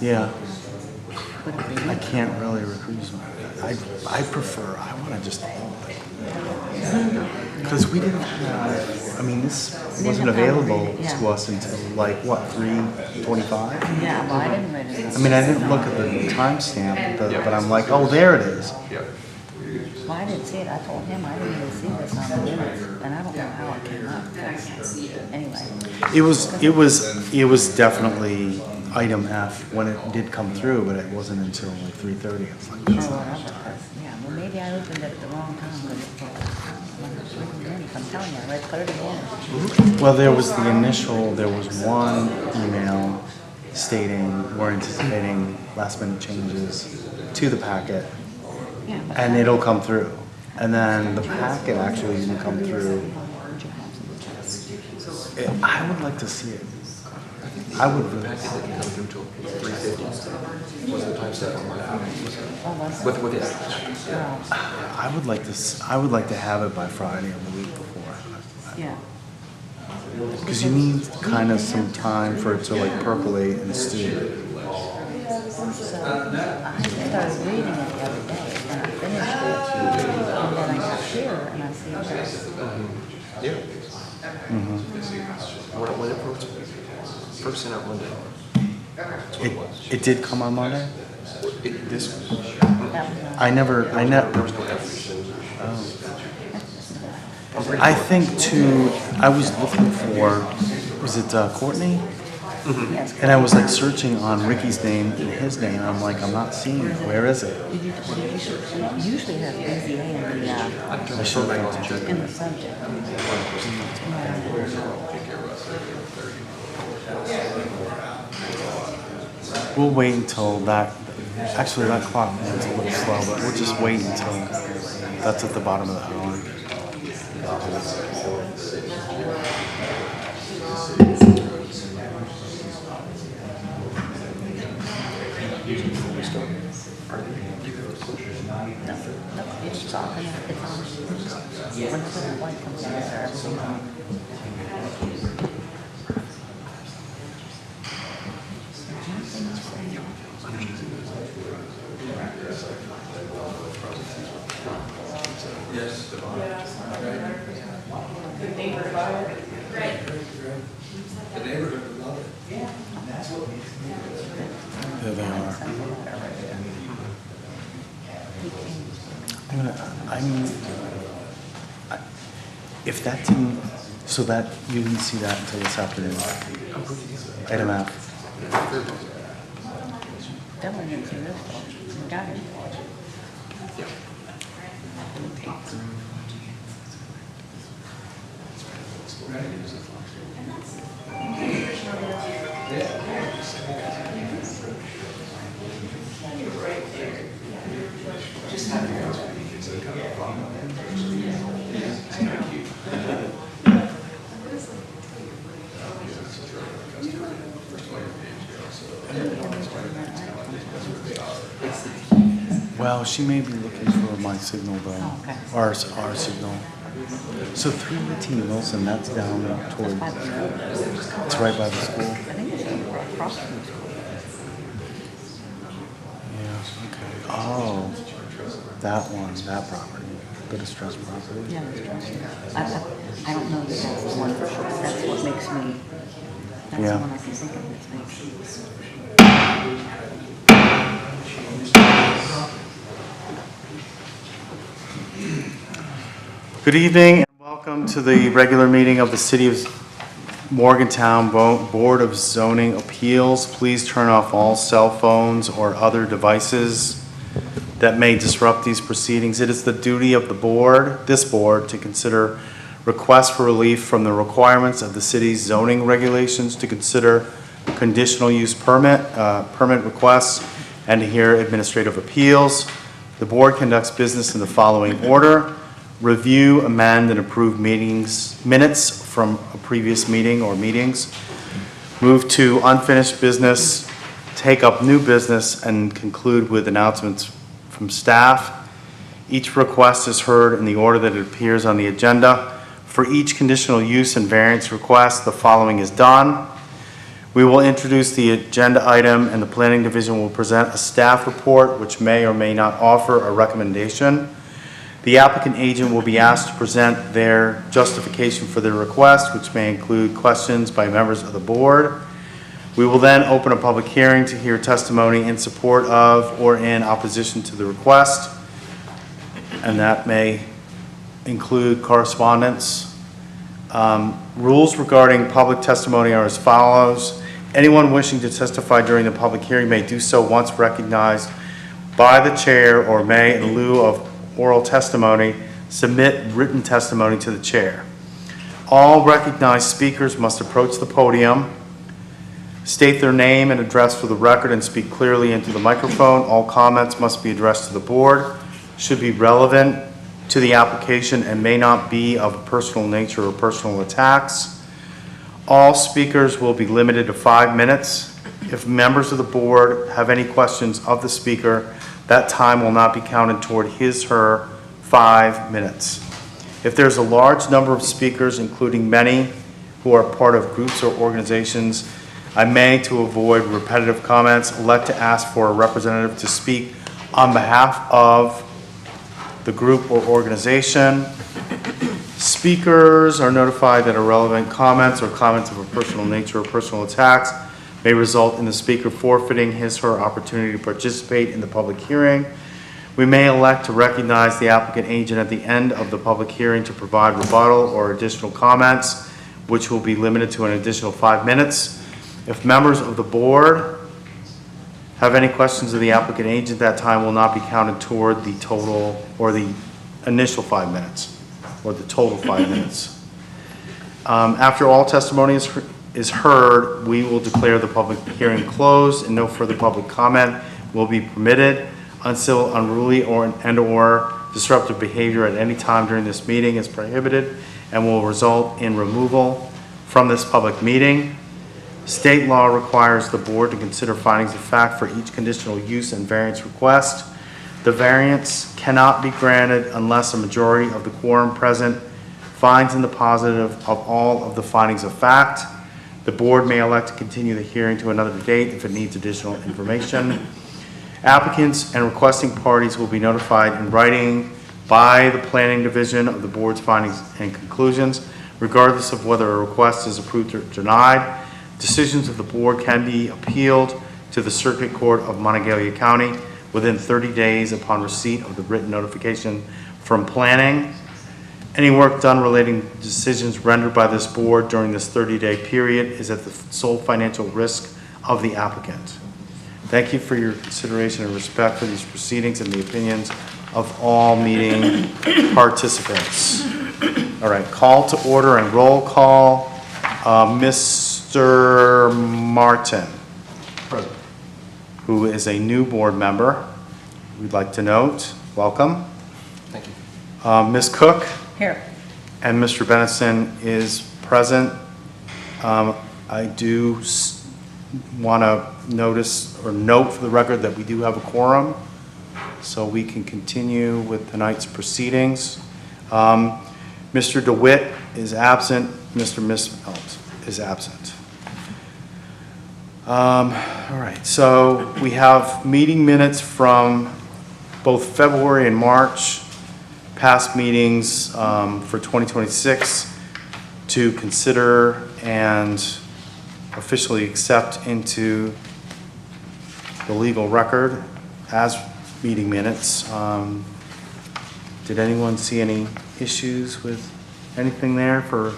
Yeah. I can't really recuse myself. I prefer, I want to just hold it. Because we didn't have, I mean, this wasn't available to us until like, what, 3:25? Yeah, well, I didn't read it. I mean, I didn't look at the timestamp, but I'm like, oh, there it is. Well, I didn't see it. I told him I didn't even see this on the minutes, and I don't know how it came up. Anyway. It was definitely item F when it did come through, but it wasn't until like 3:30. It's like, that's not much time. Yeah, well, maybe I opened it at the wrong time. I'm telling you, I read clear again. Well, there was one email stating we're anticipating last minute changes to the packet, Yeah, but and it'll come through. And then the packet actually didn't come through. I would like to see it. I would really like to see it. Come through till 3:50. Was the time step on my phone? With it. I would like to have it by Friday of the week before. yeah. Because you need kind of some time for it to like percolate and stew. So I started reading it the other day, and I finished it, and then I got here, and I see it. Yeah. When it first sent out Monday. It did come on Monday? This. I never. There was no effort. I think too, I was looking for, was it Courtney? Yes. And I was like searching on Ricky's name and his name, and I'm like, I'm not seeing it. Where is it? Did you usually have BZA in the, I should have checked. in the subject. We'll wait until that, actually that clock runs a little slow, but we'll just wait until that's at the bottom of the hour. It's talking, it's on. Whenever the light comes in there, everything's on. There they are. If that didn't, so that, you didn't see that until this afternoon. Item F. Definitely didn't see this one. We got it. Well, she may be looking for my signal though. Oh, okay. Our signal. So 318 Wilson, that's down toward, By the road. it's right by the school. I think it's across from the school. Yeah, okay. Oh, that one, that property, the distressed property. Yeah, it's true. I don't know that that's the one for sure. That's what makes me, that's Yeah. the one I can think of that makes me. Good evening and welcome to the regular meeting of the City of Morgantown Board of Zoning Appeals. Please turn off all cell phones or other devices that may disrupt these proceedings. It is the duty of the board, this board, to consider requests for relief from the requirements of the city's zoning regulations, to consider conditional use permit requests, and to hear administrative appeals. The board conducts business in the following order: review, amend, and approve minutes from a previous meeting or meetings, move to unfinished business, take up new business, and conclude with announcements from staff. Each request is heard in the order that it appears on the agenda. For each conditional use and variance request, the following is done. We will introduce the agenda item, and the Planning Division will present a staff report which may or may not offer a recommendation. The applicant agent will be asked to present their justification for their request, which may include questions by members of the board. We will then open a public hearing to hear testimony in support of or in opposition to the request, and that may include correspondence. Rules regarding public testimony are as follows. Anyone wishing to testify during the public hearing may do so once recognized by the chair, or may, in lieu of oral testimony, submit written testimony to the chair. All recognized speakers must approach the podium, state their name and address for the record, and speak clearly into the microphone. All comments must be addressed to the board, should be relevant to the application, and may not be of a personal nature or personal attacks. All speakers will be limited to 5 minutes. If members of the board have any questions of the speaker, that time will not be counted toward his/her 5 minutes. If there's a large number of speakers, including many who are part of groups or organizations, I may, to avoid repetitive comments, elect to ask for a representative to speak on behalf of the group or organization. Speakers are notified that irrelevant comments or comments of a personal nature or personal attacks may result in the speaker forfeiting his/her opportunity to participate in the public hearing. We may elect to recognize the applicant agent at the end of the public hearing to provide rebuttal or additional comments, which will be limited to an additional 5 minutes. If members of the board have any questions of the applicant agent, that time will not be counted toward the total or the initial 5 minutes, or the total 5 minutes. After all testimony is heard, we will declare the public hearing closed, and no further public comment will be permitted until unruly or disruptive behavior at any time during this meeting is prohibited and will result in removal from this public meeting. State law requires the board to consider findings of fact for each conditional use and variance request. The variance cannot be granted unless a majority of the quorum present finds in the positive of all of the findings of fact. The board may elect to continue the hearing to another date if it needs additional information. Applicants and requesting parties will be notified in writing by the Planning Division of the board's findings and conclusions, regardless of whether a request is approved or denied. Decisions of the board can be appealed to the Circuit Court of Monongalia County within 30 days upon receipt of the written notification from planning. Any work done relating to decisions rendered by this board during this 30-day period is at the sole financial risk of the applicant. Thank you for your consideration and respect for these proceedings and the opinions of all meeting participants. All right, call to order and roll call. Mr. Martin, Present. who is a new board member, we'd like to note, welcome. Thank you. Ms. Cook Here. and Mr. Benison is present. I do want to notice or note for the record that we do have a quorum, so we can continue with tonight's proceedings. Mr. DeWitt is absent. Mr. Misfelt is absent. All right, so we have meeting minutes from both February and March, past meetings for 2026 to consider and officially accept into the legal record as meeting minutes. Did anyone see any issues with anything there for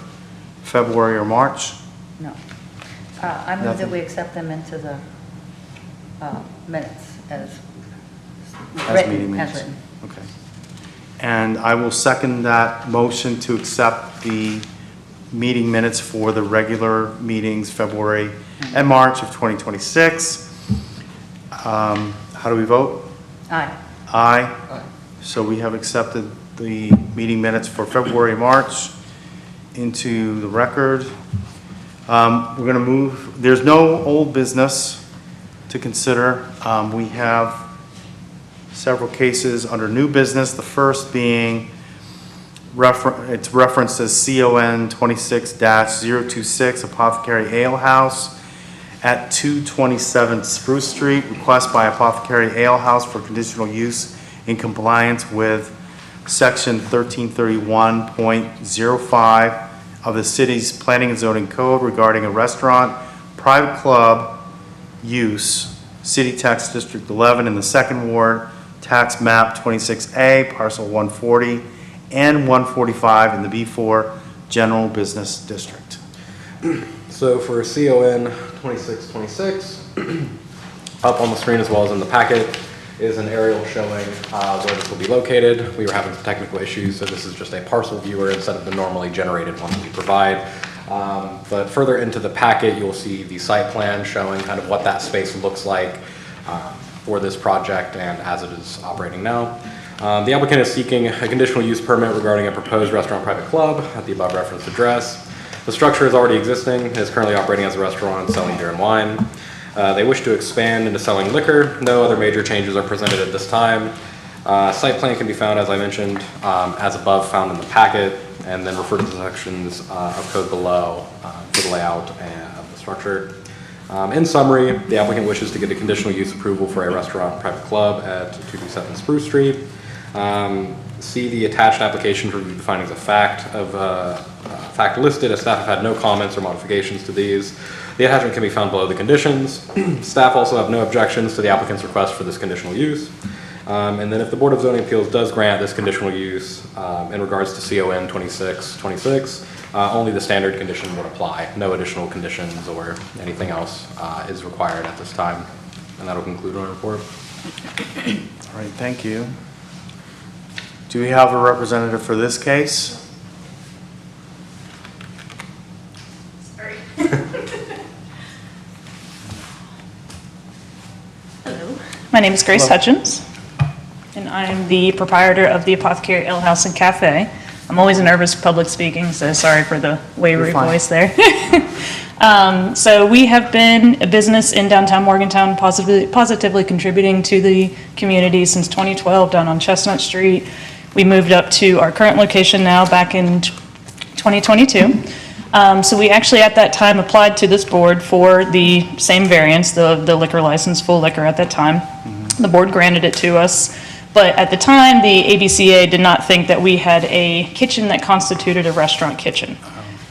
February or March? No. I move that Nothing? we accept them into the minutes as As written. meeting minutes? As written. Okay. And I will second that motion to accept the meeting minutes for the regular meetings, February and March of 2026. How do we vote? Aye. Aye. Aye. So we have accepted the meeting minutes for February, March into the record. We're going to move, there's no old business to consider. We have several cases under new business. The first being it's referenced as CON 26-026 Apothecary Ale House at 227 Spruce Street. Request by Apothecary Ale House for conditional use in compliance with Section 1331.05 of the city's Planning and Zoning Code regarding a restaurant, private club use, City Tax District 11 in the 2nd Ward, Tax Map 26A, Parcel 140, and 145 in the B4 General Business District. So for CON 2626, up on the screen as well as in the packet is an aerial showing where this will be located. We were having some technical issues, so this is just a parcel viewer instead of the normally generated one that we provide. But further into the packet, you'll see the site plan showing kind of what that space looks like for this project and as it is operating now. The applicant is seeking a conditional use permit regarding a proposed restaurant private club at the above referenced address. The structure is already existing and is currently operating as a restaurant selling beer and wine. They wish to expand into selling liquor. No other major changes are presented at this time. Site plan can be found, as I mentioned, as above, found in the packet, and then refer to the sections of code below for the layout of the structure. In summary, the applicant wishes to get a conditional use approval for a restaurant private club at 227 Spruce Street. See the attached application to review the findings of fact listed, as staff have had no comments or modifications to these. The attachment can be found below the conditions. Staff also have no objections to the applicant's request for this conditional use. And then if the Board of Zoning Appeals does grant this conditional use in regards to CON 2626, only the standard condition would apply. No additional conditions or anything else is required at this time. And that'll conclude our report. All right, thank you. Do we have a representative for this case? Sorry. Hello. My name is Grace Hello. Hutchins, and I am the proprietor of the Apothecary Ale House and Cafe. I'm always nervous public speaking, so sorry for the wavery You're fine. voice there. So we have been a business in downtown Morgantown, positively contributing to the community since 2012 down on Chestnut Street. We moved up to our current location now back in 2022. So we actually at that time applied to this board for the same variance, the liquor license, full liquor at that time. The board granted it to us, but at the time the ABCA did not think that we had a kitchen that constituted a restaurant kitchen.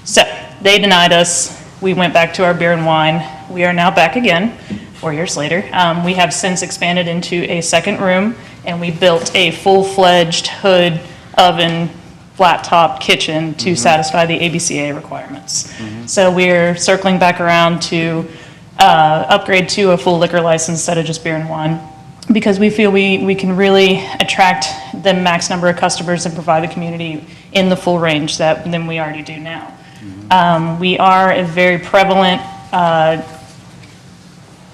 So they denied us. We went back to our beer and wine. We are now back again 4 years later. We have since expanded into a second room, and we built a full-fledged hood, oven, flat top kitchen to satisfy the ABCA requirements. So we're circling back around to upgrade to a full liquor license instead of just beer and wine, because we feel we can really attract the max number of customers and provide the community in the full range than we already do now. We are a very prevalent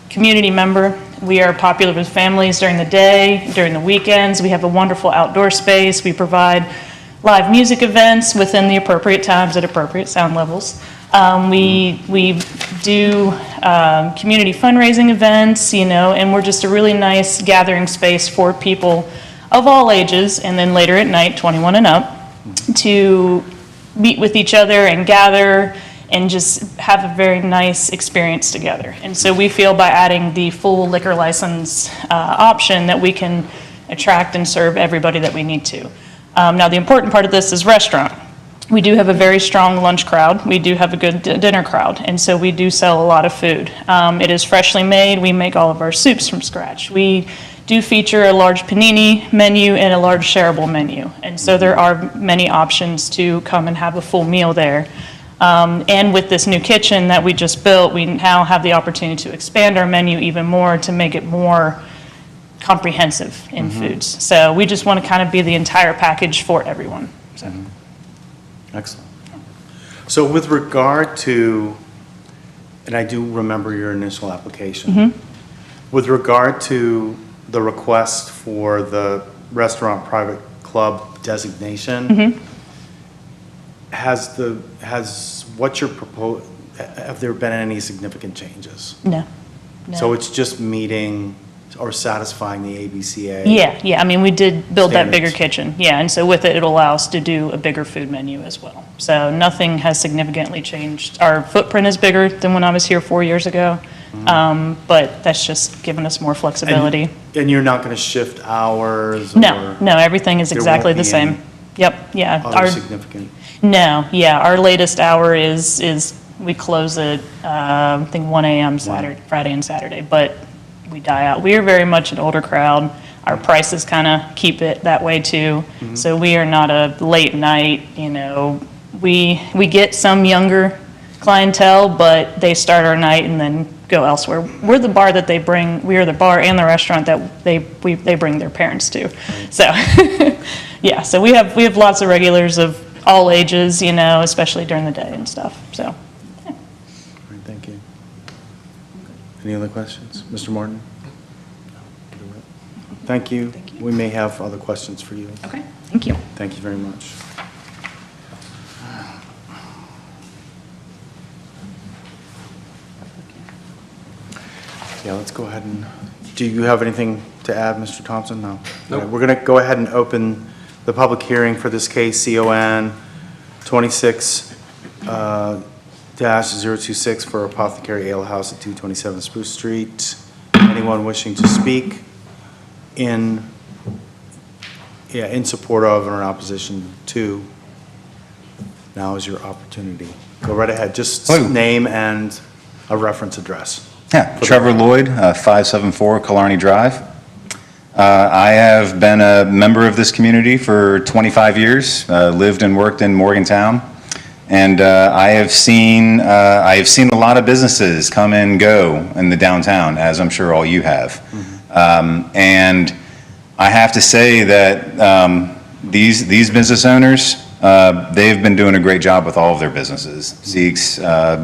community member. We are popular with families during the day, during the weekends. We have a wonderful outdoor space. We provide live music events within the appropriate times at appropriate sound levels. We do community fundraising events, and we're just a really nice gathering space for people of all ages, and then later at night, 21 and up, to meet with each other and gather and just have a very nice experience together. And so we feel by adding the full liquor license option that we can attract and serve everybody that we need to. Now, the important part of this is restaurant. We do have a very strong lunch crowd. We do have a good dinner crowd, and so we do sell a lot of food. It is freshly made. We make all of our soups from scratch. We do feature a large panini menu and a large shareable menu, and so there are many options to come and have a full meal there. And with this new kitchen that we just built, we now have the opportunity to expand our menu even more to make it more comprehensive in foods. So we just want to kind of be the entire package for everyone. So. Excellent. So with regard to, and I do remember your initial application, with regard to the request for the restaurant private club designation, what's your have there been any significant changes? No. No. So it's just meeting or satisfying the ABCA? Yeah, I mean, we did build that bigger Standards. kitchen, yeah, and so with it, it'll allow us to do a bigger food menu as well. So nothing has significantly changed. Our footprint is bigger than when I was here 4 years ago, but that's just given us more flexibility. And you're not going to shift hours? No, or no, everything is there exactly won't the be same. any Yep, yeah. Other significant? No, yeah, our latest hour is we close at, I think 1 AM Saturday, Friday and Saturday, but we die out. We are very much an older crowd. Our prices kind of keep it that way too. So we are not a late night, you know, we get some younger clientele, but they start our night and then go elsewhere. We're the bar that they bring, we are the bar and the restaurant that they bring their parents to. So, yeah, so we have lots of regulars of all ages, you know, especially during the day and stuff, so. All right, thank you. Any other questions? Mr. Martin? Thank you. We may have other questions for you. Okay, thank you. Thank you very much. Yeah, let's go ahead and, do you have anything to add, Mr. Thompson? No? Nope. Okay, we're going to go ahead and open the public hearing for this case, CON 26-026 for Apothecary Ale House at 227 Spruce Street. Anyone wishing to speak in support of or in opposition to, now is your opportunity. Go right ahead, just Hello. name and a reference address. Yeah, Trevor Lloyd, 574 Killarney Drive. I have been a member of this community for 25 years, lived and worked in Morgantown, and I have seen a lot of businesses come and go in the downtown, as I'm sure all you have. And I have to say that these business owners, they've been doing a great job with all of their businesses. Zeke's,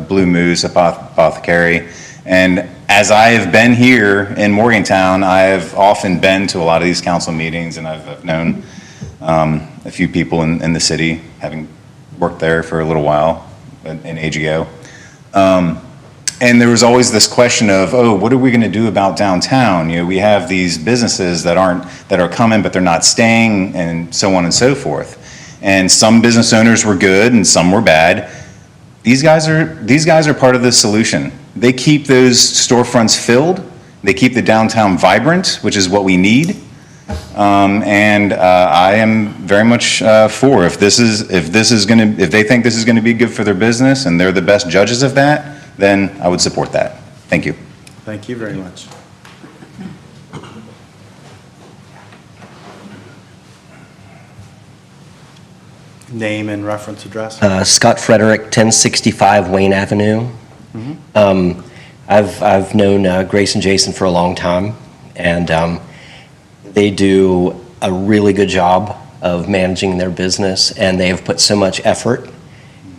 Blue Moose, Apothecary. And as I have been here in Morgantown, I have often been to a lot of these council meetings, and I've known a few people in the city, having worked there for a little while in AGO. And there was always this question of, oh, what are we going to do about downtown? You know, we have these businesses that are coming, but they're not staying, and so on and so forth. And some business owners were good, and some were bad. These guys are part of the solution. They keep those storefronts filled. They keep the downtown vibrant, which is what we need. And I am very much for if they think this is going to be good for their business, and they're the best judges of that, then I would support that. Thank you. Thank you very much. Name and reference address. Scott Frederick, 1065 Wayne Avenue. I've known Grace and Jason for a long time, and they do a really good job of managing their business, and they have put so much effort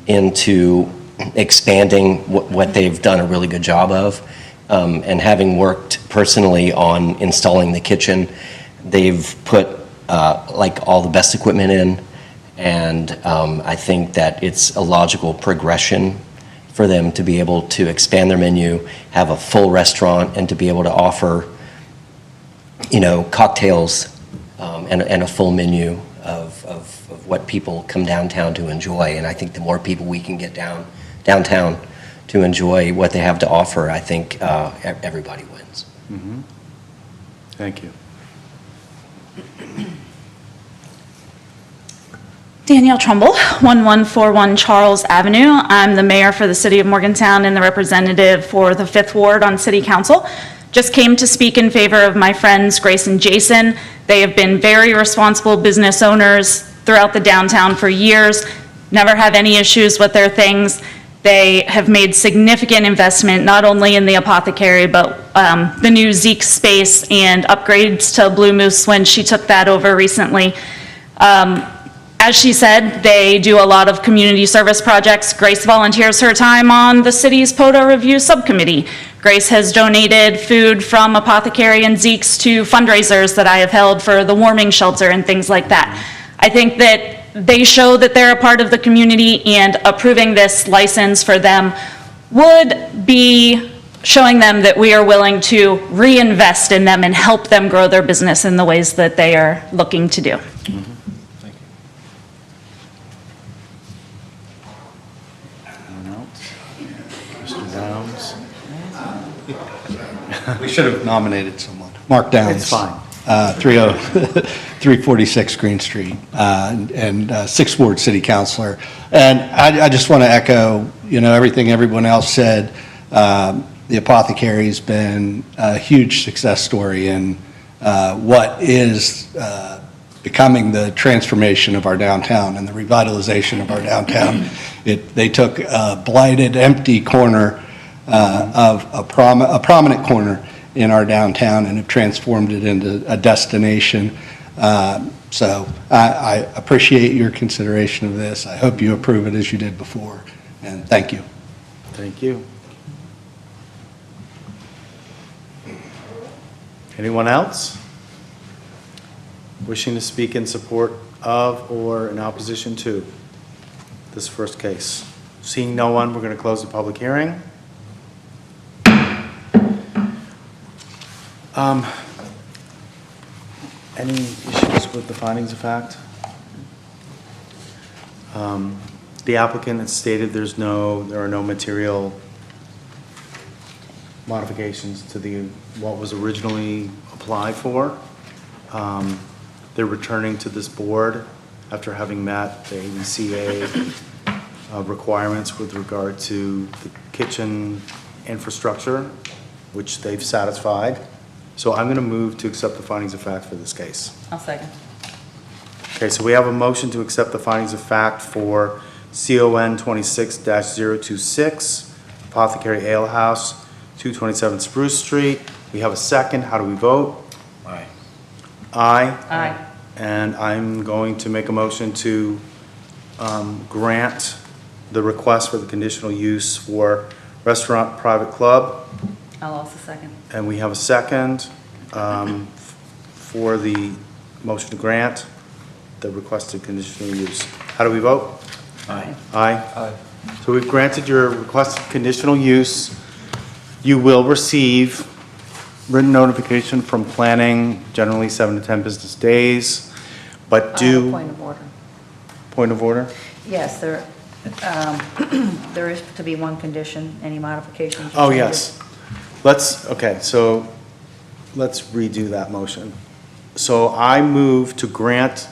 into expanding what they've done a really good job of. And having worked personally on installing the kitchen, they've put like all the best equipment in. And I think that it's a logical progression for them to be able to expand their menu, have a full restaurant, and to be able to offer, you know, cocktails and a full menu of what people come downtown to enjoy. And I think the more people we can get downtown to enjoy what they have to offer, I think everybody wins. Mm-hmm. Thank you. Danielle Trumbull, 1141 Charles Avenue. I'm the mayor for the city of Morgantown and the representative for the 5th Ward on city council. Just came to speak in favor of my friends Grace and Jason. They have been very responsible business owners throughout the downtown for years, never have any issues with their things. They have made significant investment, not only in the apothecary, but the new Zeke space and upgrades to Blue Moose when she took that over recently. As she said, they do a lot of community service projects. Grace volunteers her time on the city's POTA review subcommittee. Grace has donated food from Apothecary and Zeke's to fundraisers that I have held for the warming shelter and things like that. I think that they show that they're a part of the community, and approving this license for them would be showing them that we are willing to reinvest in them and help them grow their business in the ways that they are looking to do. Anyone else? Mr. Downs? We should have nominated someone. Mark Downs. It's fine. 346 Green Street, and Sixth Ward City Councilor. And I just want to echo, everything everyone else said. The apothecary's been a huge success story in what is becoming the transformation of our downtown and the revitalization of our downtown. They took a blighted, empty corner of a prominent corner in our downtown and have transformed it into a destination. So I appreciate your consideration of this. I hope you approve it as you did before, and thank you. Thank you. Anyone else wishing to speak in support of or in opposition to this first case? Seeing no one, we're going to close the public hearing. Any issues with the findings of fact? The applicant has stated there are no material modifications to what was originally applied for. They're returning to this board after having met the ABCA requirements with regard to the kitchen infrastructure, which they've satisfied. So I'm going to move to accept the findings of fact for this case. I'll second. Okay, so we have a motion to accept the findings of fact for CON 26-026, Apothecary Ale House, 227 Spruce Street. We have a second. How do we vote? Aye. Aye. Aye. And I'm going to make a motion to grant the request for the conditional use for restaurant private club. I'll also second. And we have a second for the motion to grant the requested conditional use. How do we vote? Aye. Aye? Aye. So we've granted your requested conditional use. You will receive written notification from planning, generally 7 to 10 business days, but do... Point of order. Point of order? Yes, there is to be one condition, any modifications. or Oh, changes. yes. So let's redo that motion. So I move to grant,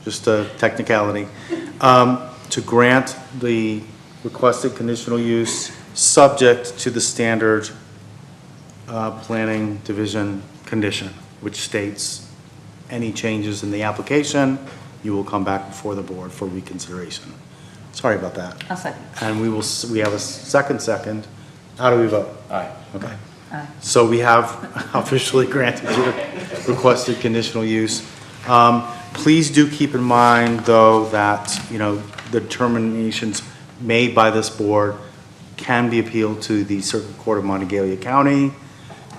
just a technicality, to grant the requested conditional use subject to the standard planning division condition, which states any changes in the application, you will come back before the board for reconsideration. Sorry about that. I'll second. And we have a second. How do we vote? Aye. Okay. Aye. So we have officially granted your requested conditional use. Please do keep in mind, though, that, the determinations made by this board can be appealed to the Circuit Court of Montague County.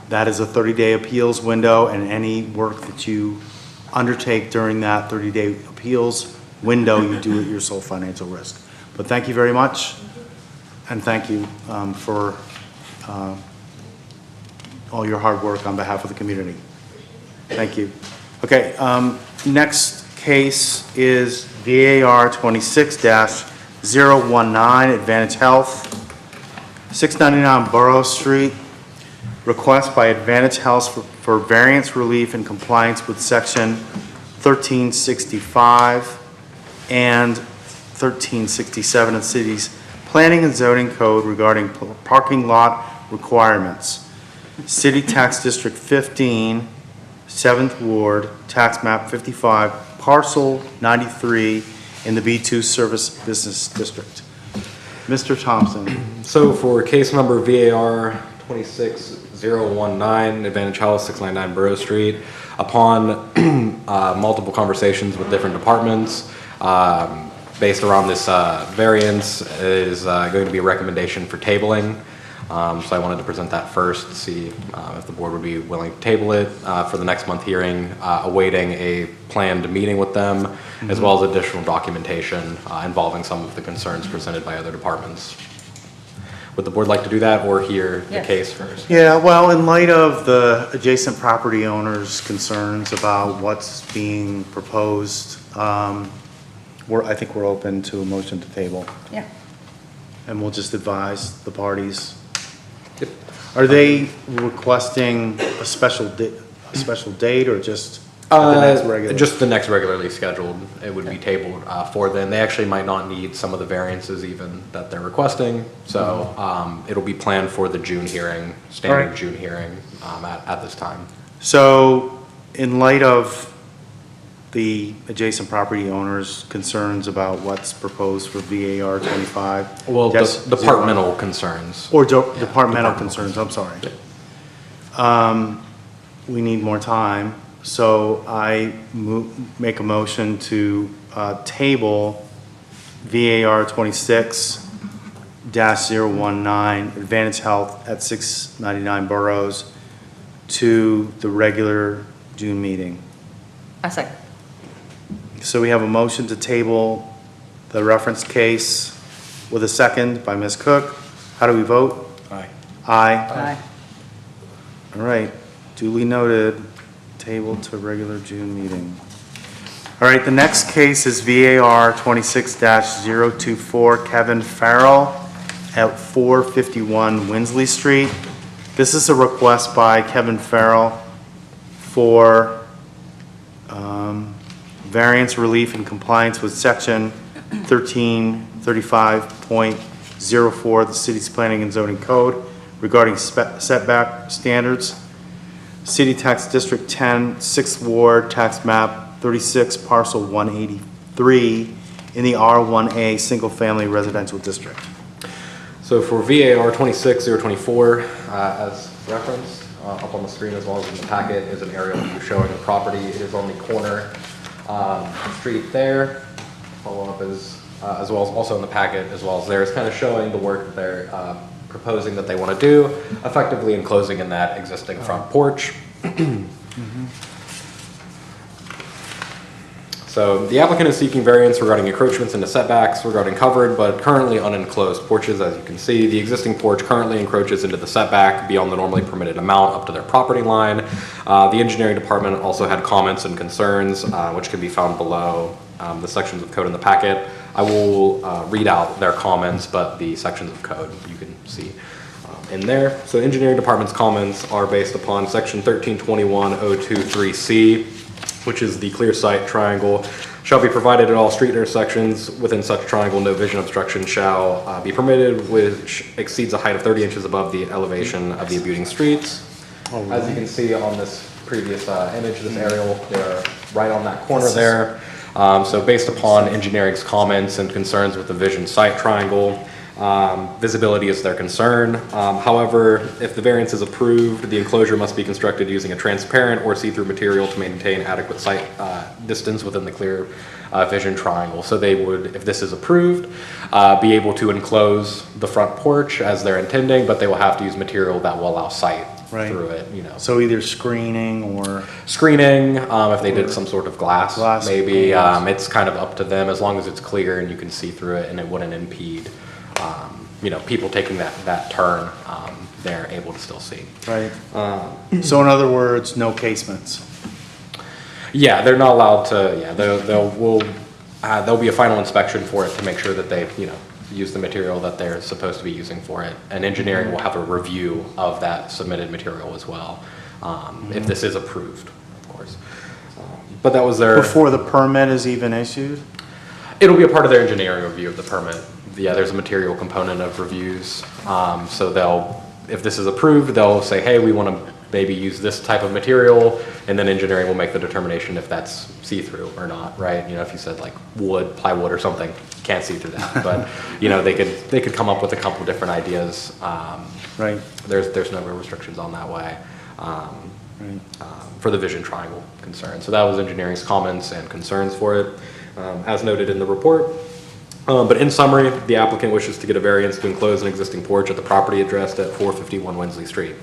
That is a 30-day appeals window, and any work that you undertake during that 30-day appeals window, you do at your sole financial risk. But thank you very much, and thank you for all your hard work on behalf of the community. Thank you. Okay, next case is VAR 26-019, Advantage Health, 699 Borough Street. Request by Advantage Health for variance relief in compliance with section 1365 and 1367 of the city's planning and zoning code regarding parking lot requirements. City Tax District 15, 7th Ward, Tax Map 55, Parcel 93 in the B2 Service Business District. Mr. Thompson. So for case number VAR 26019, Advantage House, 699 Borough Street, upon multiple conversations with different departments, based around this variance, is going to be a recommendation for tabling. So I wanted to present that first, to see if the board would be willing to table it for the next month hearing, awaiting a planned meeting with them, as well as additional documentation involving some of the concerns presented by other departments. Would the board like to do that or hear the Yes. case first? Yeah, well, in light of the adjacent property owners' concerns about what's being proposed, I think we're open to a motion to table, Yeah. and we'll just advise the parties. Yep. Are they requesting a special date, or just at the next regular? Just the next regularly scheduled, it would be tabled for them. They actually might not need some of the variances even that they're requesting. So it'll be planned for the June hearing, standard Alright. June hearing at this time. So, in light of the adjacent property owners' concerns about what's proposed for VAR 25? Well, Yes, departmental concerns. Or departmental departmental concerns, I'm sorry. We need more time, so I make a motion to table VAR 26-019, Advantage Health at 699 Burrows, to the regular June meeting. I second. So we have a motion to table the reference case with a second by Ms. Cook. How do we vote? Aye. Aye. Aye. All right, duly noted, table to regular June meeting. All right, the next case is VAR 26-024, Kevin Farrell at 451 Winsley Street. This is a request by Kevin Farrell for variance relief in compliance with section 1335.04 of the city's planning and zoning code regarding setback standards. City Tax District 10, 6th Ward, Tax Map 36, Parcel 183, in the R1A Single Family Residential District. So for VAR 26-024, as referenced, up on the screen as well as in the packet is an aerial view showing the property. It is on the corner street there. Follow up as well as also in the packet as well as there is kind of showing the work that they're proposing that they want to do, effectively enclosing in that existing front porch. So the applicant is seeking variance regarding encroachments into setbacks regarding covered but currently unenclosed porches. As you can see, the existing porch currently encroaches into the setback beyond the normally permitted amount up to their property line. The engineering department also had comments and concerns, which can be found below the sections of code in the packet. I will read out their comments, but the sections of code you can see in there. So engineering department's comments are based upon section 1321.023C, which is the clear sight triangle shall be provided at all street intersections. Within such triangle, no vision obstruction shall be permitted which exceeds a height of 30 inches above the elevation of the abutting streets. As you can see on this previous image, this aerial, they're right on that corner there. So based upon engineering's comments and concerns with the vision sight triangle, visibility is their concern. However, if the variance is approved, the enclosure must be constructed using a transparent or see-through material to maintain adequate sight distance within the clear vision triangle. So they would, if this is approved, be able to enclose the front porch as they're intending, but they will have to use material that will allow sight through it, you know. So either screening or? Screening, if they did some sort of glass maybe, glass. it's kind of up to them as long as it's clear and you can see through it and it wouldn't impede, you know, people taking that turn, they're able to still see. Right. So in other words, no casements? Yeah, they're not allowed to, yeah, there'll be a final inspection for it to make sure that they, you know, use the material that they're supposed to be using for it. And engineering will have a review of that submitted material as well, if this is approved, of course. But that was their... Before the permit is even issued? It'll be a part of their engineering review of the permit. Yeah, there's a material component of reviews. So they'll, if this is approved, they'll say, hey, we want to maybe use this type of material, and then engineering will make the determination if that's see-through or not, right? You know, if you said like wood, plywood or something, you can't see through that. But, you know, they could come up with a couple different ideas. Right. There's no real restrictions on that way. For the vision triangle concern. So that was engineering's comments and concerns for it, as noted in the report. But in summary, the applicant wishes to get a variance to enclose an existing porch at the property addressed at 451 Winsley Street.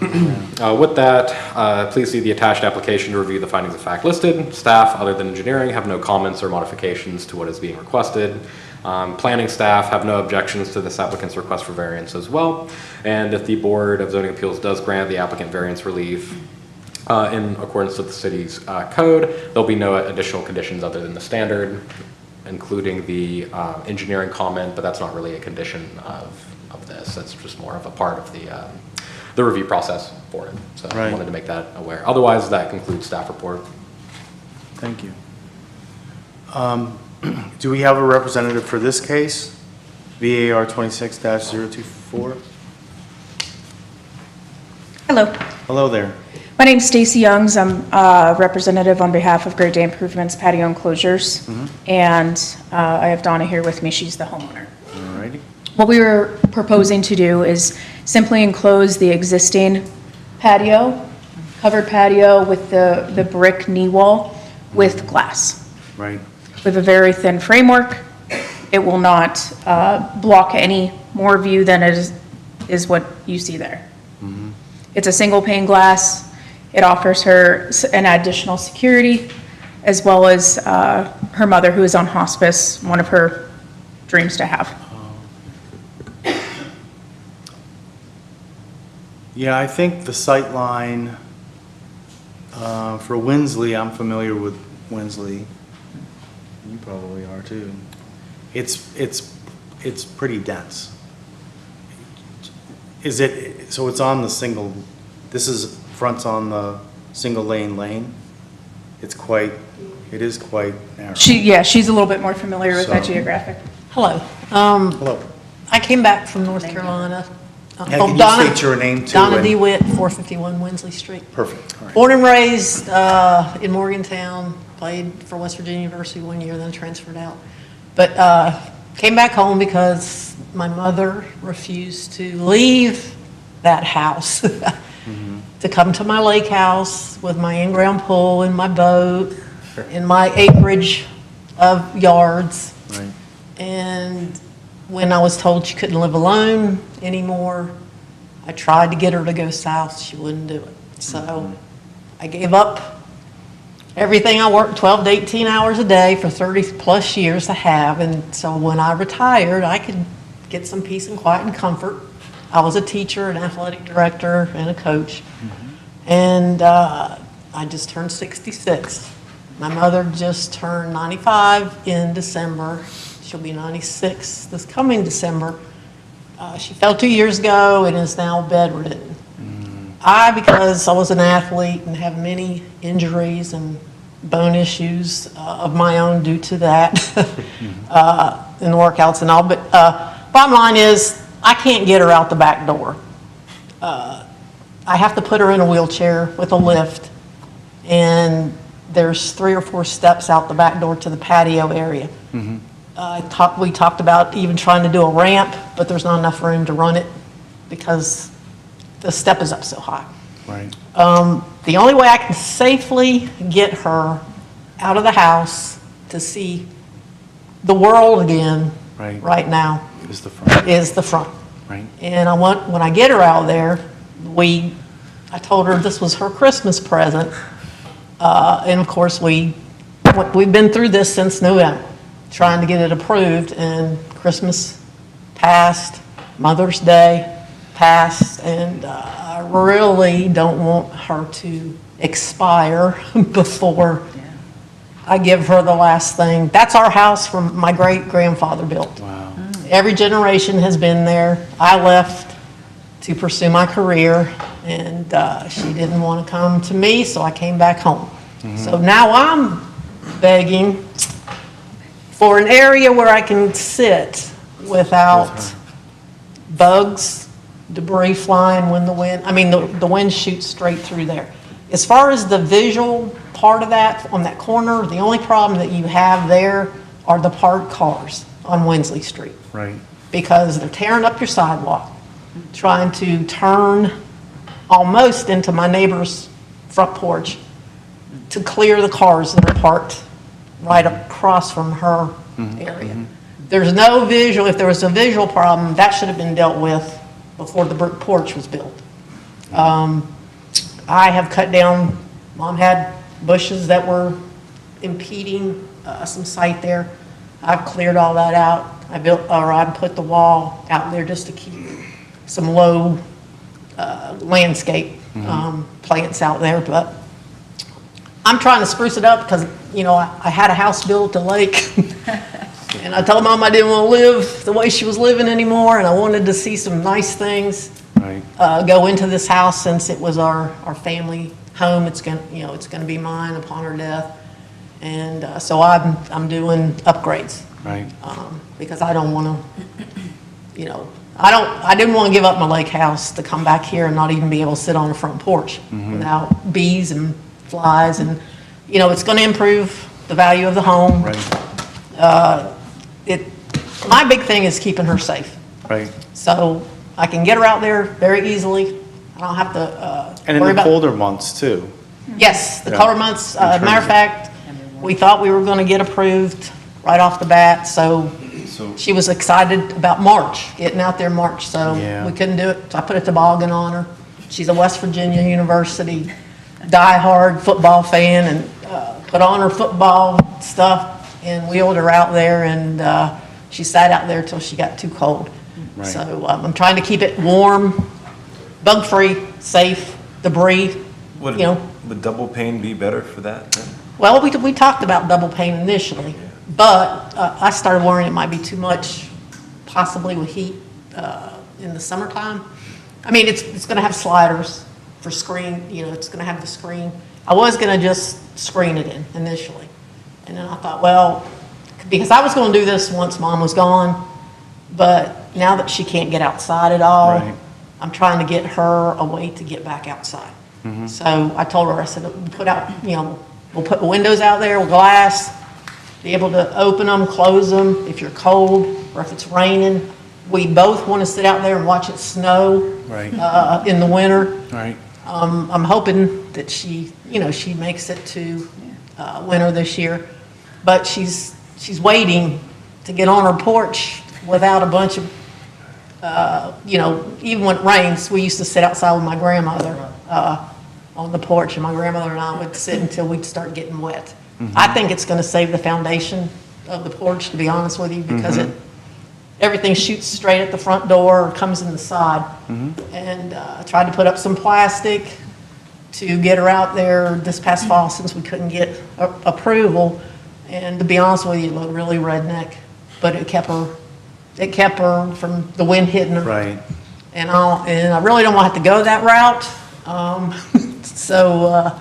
With that, please see the attached application to review the findings of fact listed. Staff, other than engineering, have no comments or modifications to what is being requested. Planning staff have no objections to this applicant's request for variance as well. And if the Board of Zoning Appeals does grant the applicant variance relief in accordance with the city's code, there'll be no additional conditions other than the standard, including the engineering comment, but that's not really a condition of this. That's just more of a part of the review process for it. So I Right. wanted to make that aware. Otherwise, that concludes staff report. Thank you. Do we have a representative for this case? VAR 26-024? Hello, Hello there. my name's Stacy Youngs. I'm a representative on behalf of Great Day Improvements Patio Enclosures. And I have Donna here with me. She's the homeowner. All righty. What we were proposing to do is simply enclose the existing patio, covered patio with the brick knee wall with glass. Right. With a very thin framework. It will not block any more view than it is what you see there. It's a single pane glass. It offers her an additional security, as well as her mother, who is on hospice, one of her dreams to have. Yeah, I think the sight line for Winsley, I'm familiar with Winsley. You probably are too. It's pretty dense. Is it, so it's on the single, this is, front's on the single lane? It is quite narrow. She's a little bit more familiar with that So- geographic. Hello. Hello. I came back from North Carolina. And can you state your name too? Donna and- DeWitt, 451 Winsley Street. Perfect, all right. Born and raised in Morgantown, played for West Virginia University 1 year, then transferred out. But came back home because my mother refused to leave that house to come to my lake house with my in-ground pool and my boat and my acreage of yards. Right. And when I was told she couldn't live alone anymore, I tried to get her to go south. She wouldn't do it. So I gave up everything I worked 12 to 18 hours a day for 30 plus years to have. And so when I retired, I could get some peace and quiet and comfort. I was a teacher, an athletic director, and a coach. And I just turned 66. My mother just turned 95 in December. She'll be 96 this coming December. She fell 2 years ago and is now bedridden. Because I was an athlete and have many injuries and bone issues of my own due to that in the workouts and all. But bottom line is, I can't get her out the back door. I have to put her in a wheelchair with a lift, and there's 3 or 4 steps out the back door to the patio area. We talked about even trying to do a ramp, but there's not enough room to run it because the step is up so high. Right. The only way I can safely get her out of the house to see the world again right now Is the front, is the front. right? And when I get her out there, I told her this was her Christmas present. And of course, we've been through this since November, trying to get it approved, and Christmas passed, Mother's Day passed, and I really don't want her to expire before I give her the last thing. That's our house from my great-grandfather built. Wow. Every generation has been there. I left to pursue my career, and she didn't want to come to me, so I came back home. So now I'm begging for an area where I can sit without bugs, debris flying when the wind shoots straight through there. As far as the visual part of that, on that corner, the only problem that you have there are the parked cars on Winsley Street. Right. Because they're tearing up your sidewalk, trying to turn almost into my neighbor's front porch to clear the cars that are parked right across from her area. There's no visual, if there was a visual problem, that should have been dealt with before the brick porch was built. I have cut down, Mom had bushes that were impeding some sight there. I've cleared all that out. I put the wall out there just to keep some low landscape plants out there, but I'm trying to spruce it up because, I had a house built at the lake. And I told Mom I didn't want to live the way she was living anymore, and I wanted to see some nice things Right. go into this house since it was our family home. It's gonna be mine upon her death. And so I'm doing upgrades. Right. Because I don't want to, I didn't want to give up my lake house to come back here and not even be able to sit on the front porch without bees and flies. And, it's going to improve the value of the home. Right. My big thing is keeping her safe. Right. So I can get her out there very easily. I don't have to And in worry the about. colder months too. Yes, the Yeah. colder months. terms Matter of of- fact, we thought we were going to get approved right off the bat, so she was excited about March, getting out there in March, so Yeah. we couldn't do it. So I put a toboggan on her. She's a West Virginia University diehard football fan, and put on her football stuff and wheeled her out there, and she sat out there till she got too cold. Right. So I'm trying to keep it warm, bug-free, safe, debris, Would, you know. would double pane be better for that then? Well, we talked about double pane initially, but I started worrying it might be too much, possibly with heat in the summertime. I mean, it's going to have sliders for screen, it's going to have the screen. I was going to just screen it in initially. And then I thought, well, because I was going to do this once Mom was gone, but now that she can't get outside at all, Right. I'm trying to get her a way to get back outside. So I told her, I said, we'll put windows out there with glass, be able to open them, close them if you're cold or if it's raining. We both want to sit out there and watch it snow Right. in the winter. Right. I'm hoping that she makes it to winter this year, but she's waiting to get on her porch without a bunch of, even when it rains, we used to sit outside with my grandmother on the porch, and my grandmother and I would sit until we'd start getting wet. I think it's going to save the foundation of the porch, to be honest with you, because everything shoots straight at the front door or comes in the side. And I tried to put up some plastic to get her out there this past fall since we couldn't get approval. And to be honest with you, it looked really redneck, but it kept her from the wind hitting her. Right. And I really don't want to have to go that route. So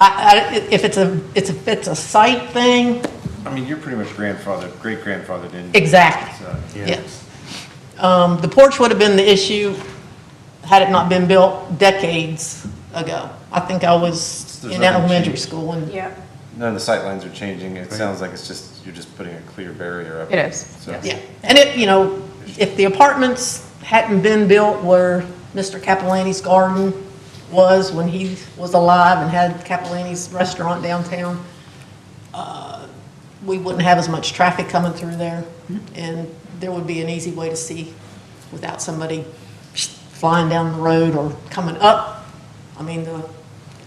if it's a site thing, I mean, you're pretty much grandfathered, great-grandfathered in. exactly. So, Yeah. Yes. The porch would have been the issue had it not been built decades ago. I think I was There's in nothing elementary changed. school and. Yeah, None of the sight lines are changing. It sounds like you're just putting a clear barrier up. it is. So- Yeah, and if the apartments hadn't been built where Mr. Capellani's garden was when he was alive and had Capellani's restaurant downtown, we wouldn't have as much traffic coming through there, and there would be an easy way to see without somebody flying down the road or coming up. I mean, the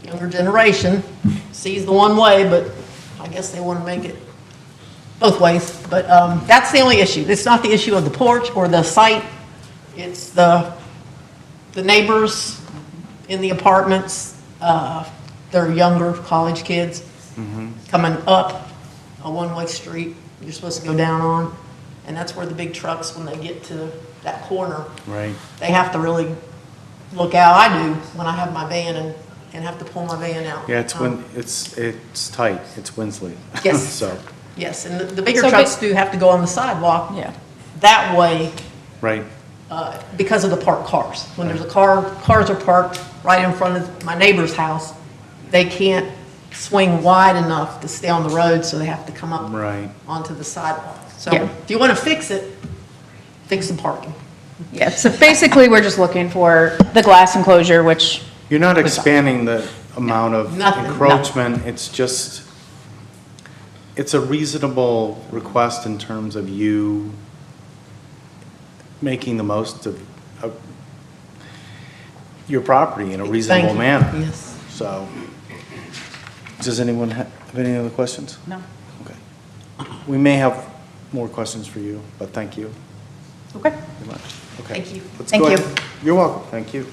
younger generation sees the one way, but I guess they want to make it both ways. But that's the only issue. It's not the issue of the porch or the site. It's the neighbors in the apartments. They're younger college kids coming up a one-way street you're supposed to go down on. And that's where the big trucks, when they get to that corner, Right. they have to really look out. I do when I have my van and have to pull my van out. Yeah, it's tight. It's Winsley. Yes. So, Yes, and the bigger So trucks do have to go on the sidewalk. Yeah. That way, right. because of the parked cars. When there's cars are parked right in front of my neighbor's house, they can't swing wide enough to stay on the road, so they have to come up Right. onto the sidewalk. So Yeah. if you want to fix it, fix the parking. Yeah, so basically, we're just looking for the glass enclosure, which, You're not expanding the amount of Nothing, encroachment. It's a reasonable request in terms of you making the most of your property in a reasonable you. manner. Yes. So, does anyone have any other questions? No. Okay. We may have more questions for you, but thank you Okay. very much. Okay. Thank you. Let's Thank go you. ahead. You're welcome, thank you.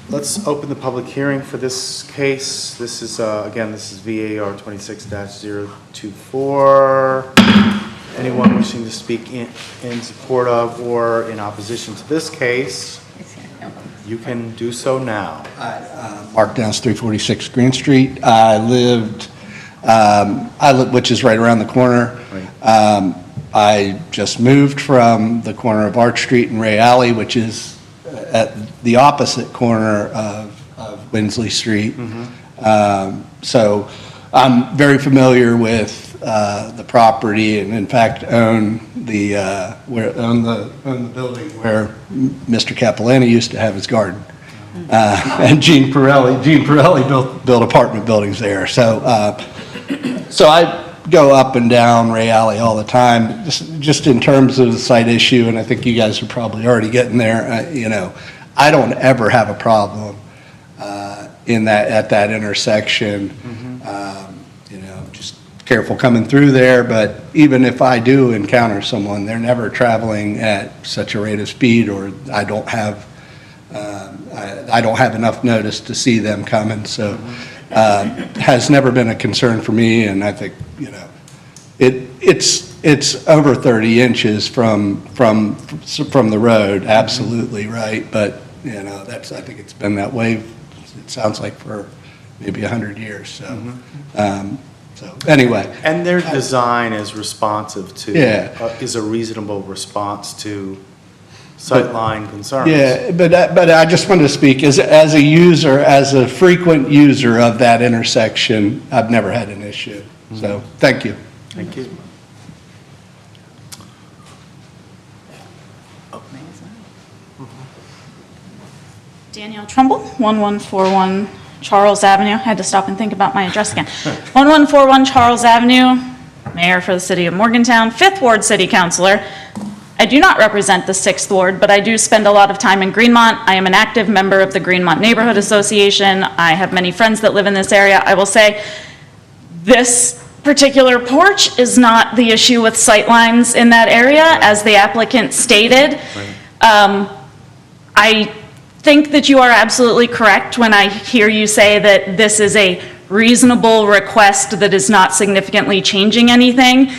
Let's open the public hearing for this case. This is, again, this is VAR 26-024. Anyone wishing to speak in support of or in opposition to this case, you can do so now. Mark Downs, 346 Green Street. I lived, which is right around the corner. I just moved from the corner of Arch Street and Ray Alley, which is at the opposite corner of Winsley Street. So I'm very familiar with the property, and in fact own the building where Mr. Capilani used to have his garden. And Gene Pirelli built apartment buildings there. So I go up and down Ray Alley all the time, just in terms of the site issue, and I think you guys are probably already getting there. I don't ever have a problem at that intersection. Just careful coming through there, but even if I do encounter someone, they're never traveling at such a rate of speed, or I don't have enough notice to see them coming. So has never been a concern for me, and I think it's over 30 inches from the road, absolutely right. But I think it's been that way. It sounds like for maybe 100 years. So so anyway, And their design is responsive to, Yeah. Is a reasonable response to sightline concerns. yeah, but I just wanted to speak as a user, as a frequent user of that intersection. I've never had an issue. So thank you. Thank you. Danielle Trumbull, 1141 Charles Avenue. I had to stop and think about my address again. 1141 Charles Avenue, Mayor for the City of Morgantown, 5th Ward City Councilor. I do not represent the 6th Ward, but I do spend a lot of time in Greenmont. I am an active member of the Greenmont Neighborhood Association. I have many friends that live in this area. I will say this particular porch is not the issue with sightlines in that area, as the applicant stated. I think that you are absolutely correct when I hear you say that this is a reasonable request that is not significantly changing anything.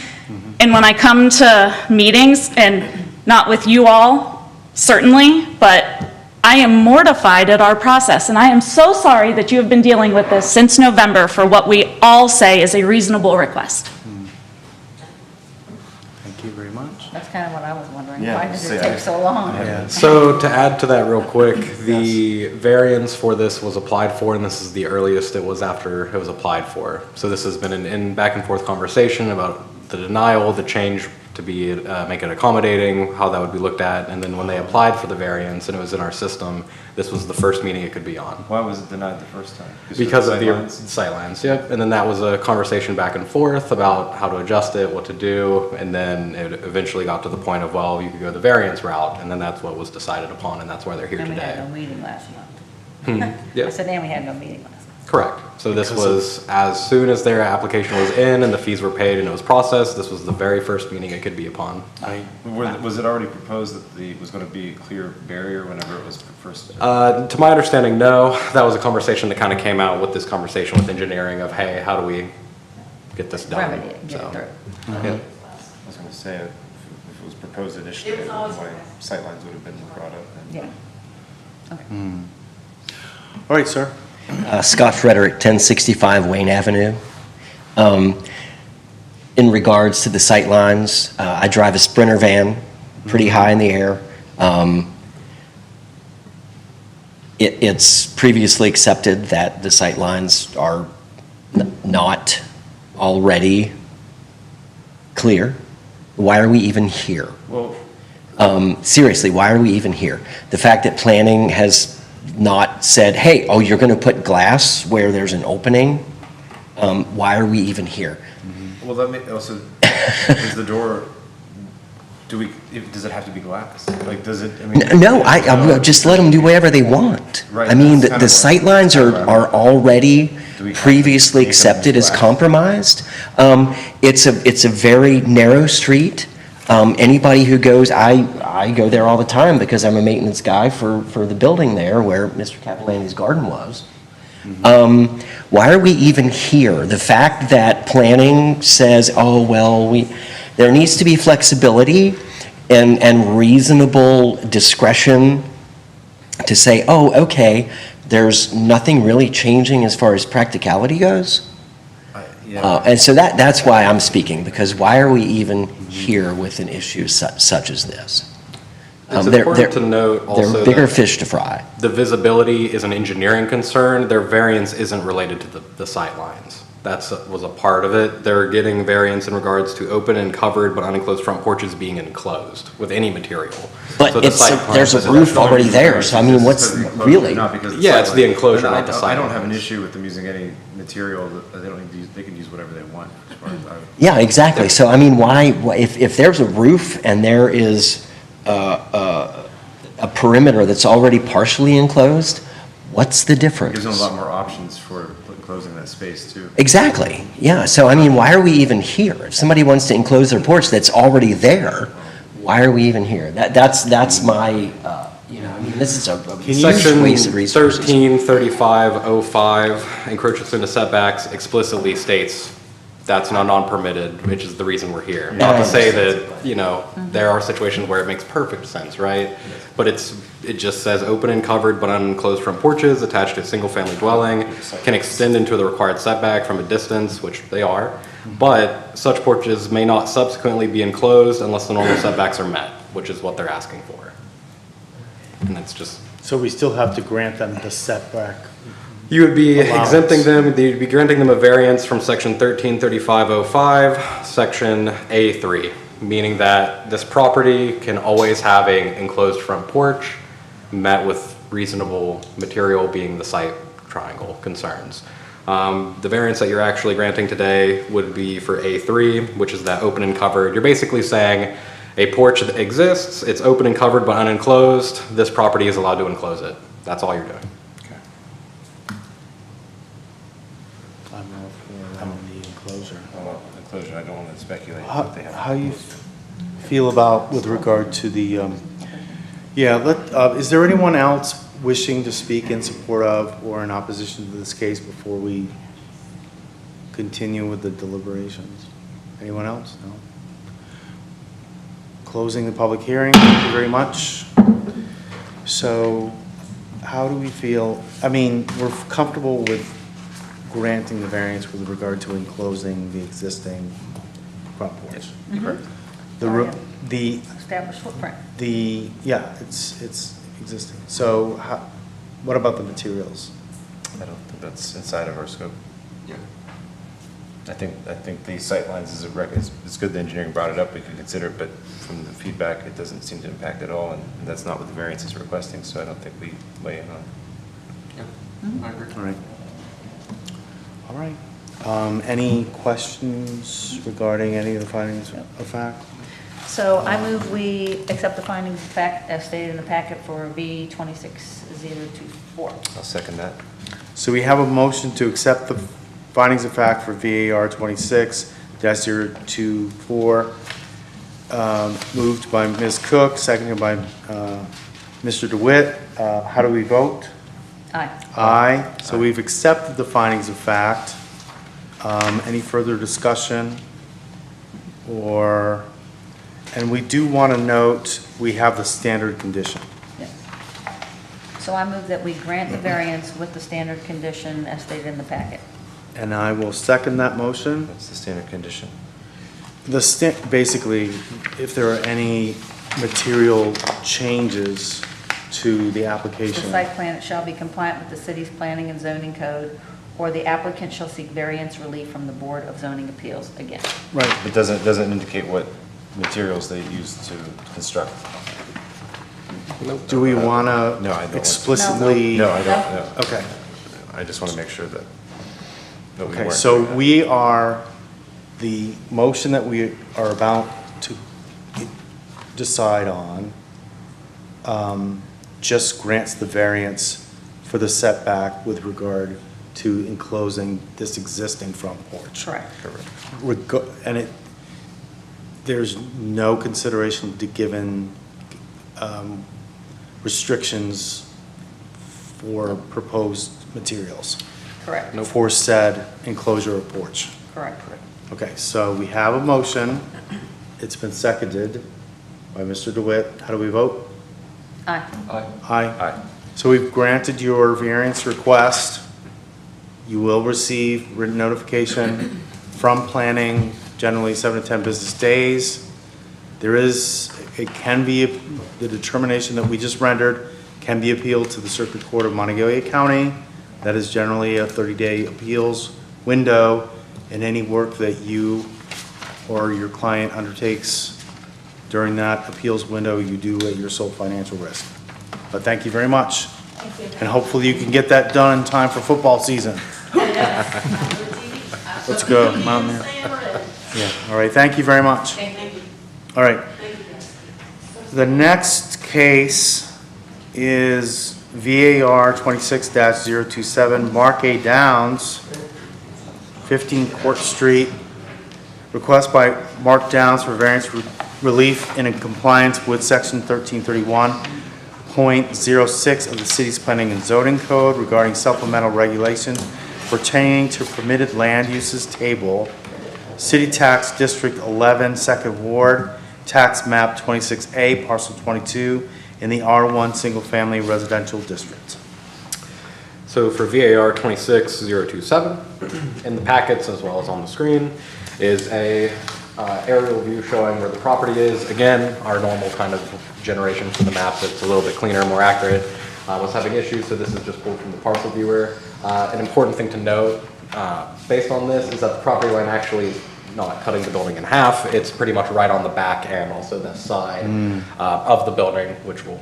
And when I come to meetings, and not with you all, certainly, but I am mortified at our process, and I am so sorry that you have been dealing with this since November for what we all say is a reasonable request. Thank you very much. That's kind of what I was wondering. Yeah, Why did see, it take so long? So to add to that real quick, the variance for this was applied for, and this is the earliest it was after it was applied for. So this has been an in back and forth conversation about the denial, the change to be, make it accommodating, how that would be looked at, and then when they applied for the variance and it was in our system, this was the first meeting it could be on. Why was it denied the first time? Because of the sightlines? sightlines, yep. And then that was a conversation back and forth about how to adjust it, what to do, and then it eventually got to the point of, well, you could go the variance route, and then that's what was decided upon, and that's why they're here And we had no today. meeting last month. I Yeah, said, and we had no meeting last month. correct. So this was, as soon as their application was in and the fees were paid and it was processed, this was the very first meeting it could be upon. Was it already proposed that it was going to be a clear barrier whenever it was first? To my understanding, no. That was a conversation that kind of came out with this conversation with engineering of, hey, how do we get this done? Remedy it, get it So, through. yeah. I was going to say, if it was proposed initially, why sightlines would have been brought up then. Yeah. Okay. All right, sir. Scott Frederick, 1065 Wayne Avenue. In regards to the sight lines, I drive a Sprinter van, pretty high in the air. It's previously accepted that the sight lines are not already clear. Why are we even here? Well, Seriously, why are we even here? The fact that planning has not said, hey, oh, you're going to put glass where there's an opening, why are we even here? well, let me also, is the door does it have to be glass? Like, does it, I mean? No, I just let them do whatever they want. Right, I mean, that's the kind of what- sightlines are already Do we have to previously make them accepted as black? compromised. It's a very narrow street. Anybody who goes, I go there all the time because I'm a maintenance guy for the building there where Mr. Capellani's garden was. Why are we even here? The fact that planning says, oh, well, there needs to be flexibility and reasonable discretion to say, oh, okay, there's nothing really changing as far as practicality goes. And so that's why I'm speaking, because why are we even here with an issue such as this? It's important to note also They're bigger that fish to fry. the visibility is an engineering concern. Their variance isn't related to the sight lines. Was a part of it. They're getting variance in regards to open and covered but unenclosed front porches being enclosed with any material. But So the site plan there's a doesn't- roof already there, so I mean, what's really? Yeah, it's the enclosure, not the I don't have an sidelines. issue with them using any material that they don't need to use, they can use whatever they want. As far as Yeah, exactly. So I mean, if there's a roof and there is a perimeter that's already partially enclosed, what's the it difference? gives them a lot more options for closing that space too. Exactly, yeah. So I mean, why are we even here? If somebody wants to enclose their porch that's already there, why are we even here? That's my, I mean, this is a Section waste of resources. 133505 encroaches into setbacks explicitly states that's not non-permitted, which is the reason we're here. Not to say that, there are situations where it makes perfect sense, right? But it just says open and covered but unenclosed front porches attached to a single-family dwelling can extend into the required setback from a distance, which they are, but such porches may not subsequently be enclosed unless the normal setbacks are met, which is what they're asking for. And it's just, So we still have to grant them the setback. you would be Allowance. exempting them, you'd be granting them a variance from section 133505, section A3, meaning that this property can always have an enclosed front porch met with reasonable material being the site triangle concerns. The variance that you're actually granting today would be for A3, which is that open and covered. You're basically saying a porch that exists, it's open and covered but unenclosed, this property is allowed to enclose it. That's all you're doing. I'm all for the enclosure. Well, enclosure, I don't want to speculate what they have. How you feel about, with regard to the, is there anyone else wishing to speak in support of or in opposition to this case before we continue with the deliberations? Anyone else? No? Closing the public hearing, thank you very much. So, how do we feel, I mean, we're comfortable with granting the variance with regard to enclosing the existing front porch? Mhm. The Established footprint. it's existing. So what about the materials? I don't think that's inside of our scope. I think the sightlines it's good the engineering brought it up, we can consider it, but from the feedback, it doesn't seem to impact at all, and that's not what the variance is requesting, so I don't think we weigh in on it. All right. Any questions regarding any of the findings of fact? So I move we accept the findings of fact as stated in the packet for V 26024. I'll second that. So we have a motion to accept the findings of fact for VAR 26-024, moved by Ms. Cook, seconded by Mr. DeWitt. How do we vote? Aye. Aye. So we've accepted the findings of fact. Any further discussion? And we do want to note, we have the standard condition. Yes. So I move that we grant the variance with the standard condition as stated in the packet. And I will second that motion. That's the standard condition. Basically, if there are any material changes to the The application. site plan it shall be compliant with the city's planning and zoning code, or the applicant shall seek variance relief from the Board of Zoning Appeals again. Right. It doesn't indicate what materials they use to construct. Do we want No, I don't to want to. explicitly? No, I don't, no. Okay. I just want to make sure that we Okay, weren't so doing that. the motion that we are about to decide on just grants the variance for the setback with regard to enclosing this existing front porch. Correct. And there's no consideration to given restrictions for proposed materials Correct. for said enclosure or porch. Correct. Okay, so we have a motion. It's been seconded by Mr. DeWitt. How do we vote? Aye. Aye. Aye. So we've granted your variance request. You will receive written notification from planning, generally 7 to 10 business days. It can be, the determination that we just rendered can be appealed to the Circuit Court of Montague County. That is generally a 30-day appeals window, and any work that you or your client undertakes during that appeals window, you do at your sole financial risk. But thank you very much. And hopefully you can get that done in time for football season. Let's go, Mountain. Yeah, all right, thank you very much. All right. The next case is VAR 26-027, Mark A. Downs, 15 Court Street. Request by Mark Downs for variance relief in compliance with section 1331.06 of the city's planning and zoning code regarding supplemental regulations pertaining to permitted land uses table, City Tax District 11, Second Ward, Tax Map 26A, Parcel 22, in the R1 Single Family Residential District. So for VAR 26027, in the packets as well as on the screen, is a aerial view showing where the property is. Again, our normal kind of generation for the map that's a little bit cleaner, more accurate, was having issues, so this is just pulled from the parcel viewer. An important thing to note, based on this, is that the property line actually is not cutting the building in half. It's pretty much right on the back and also the side of the building, which will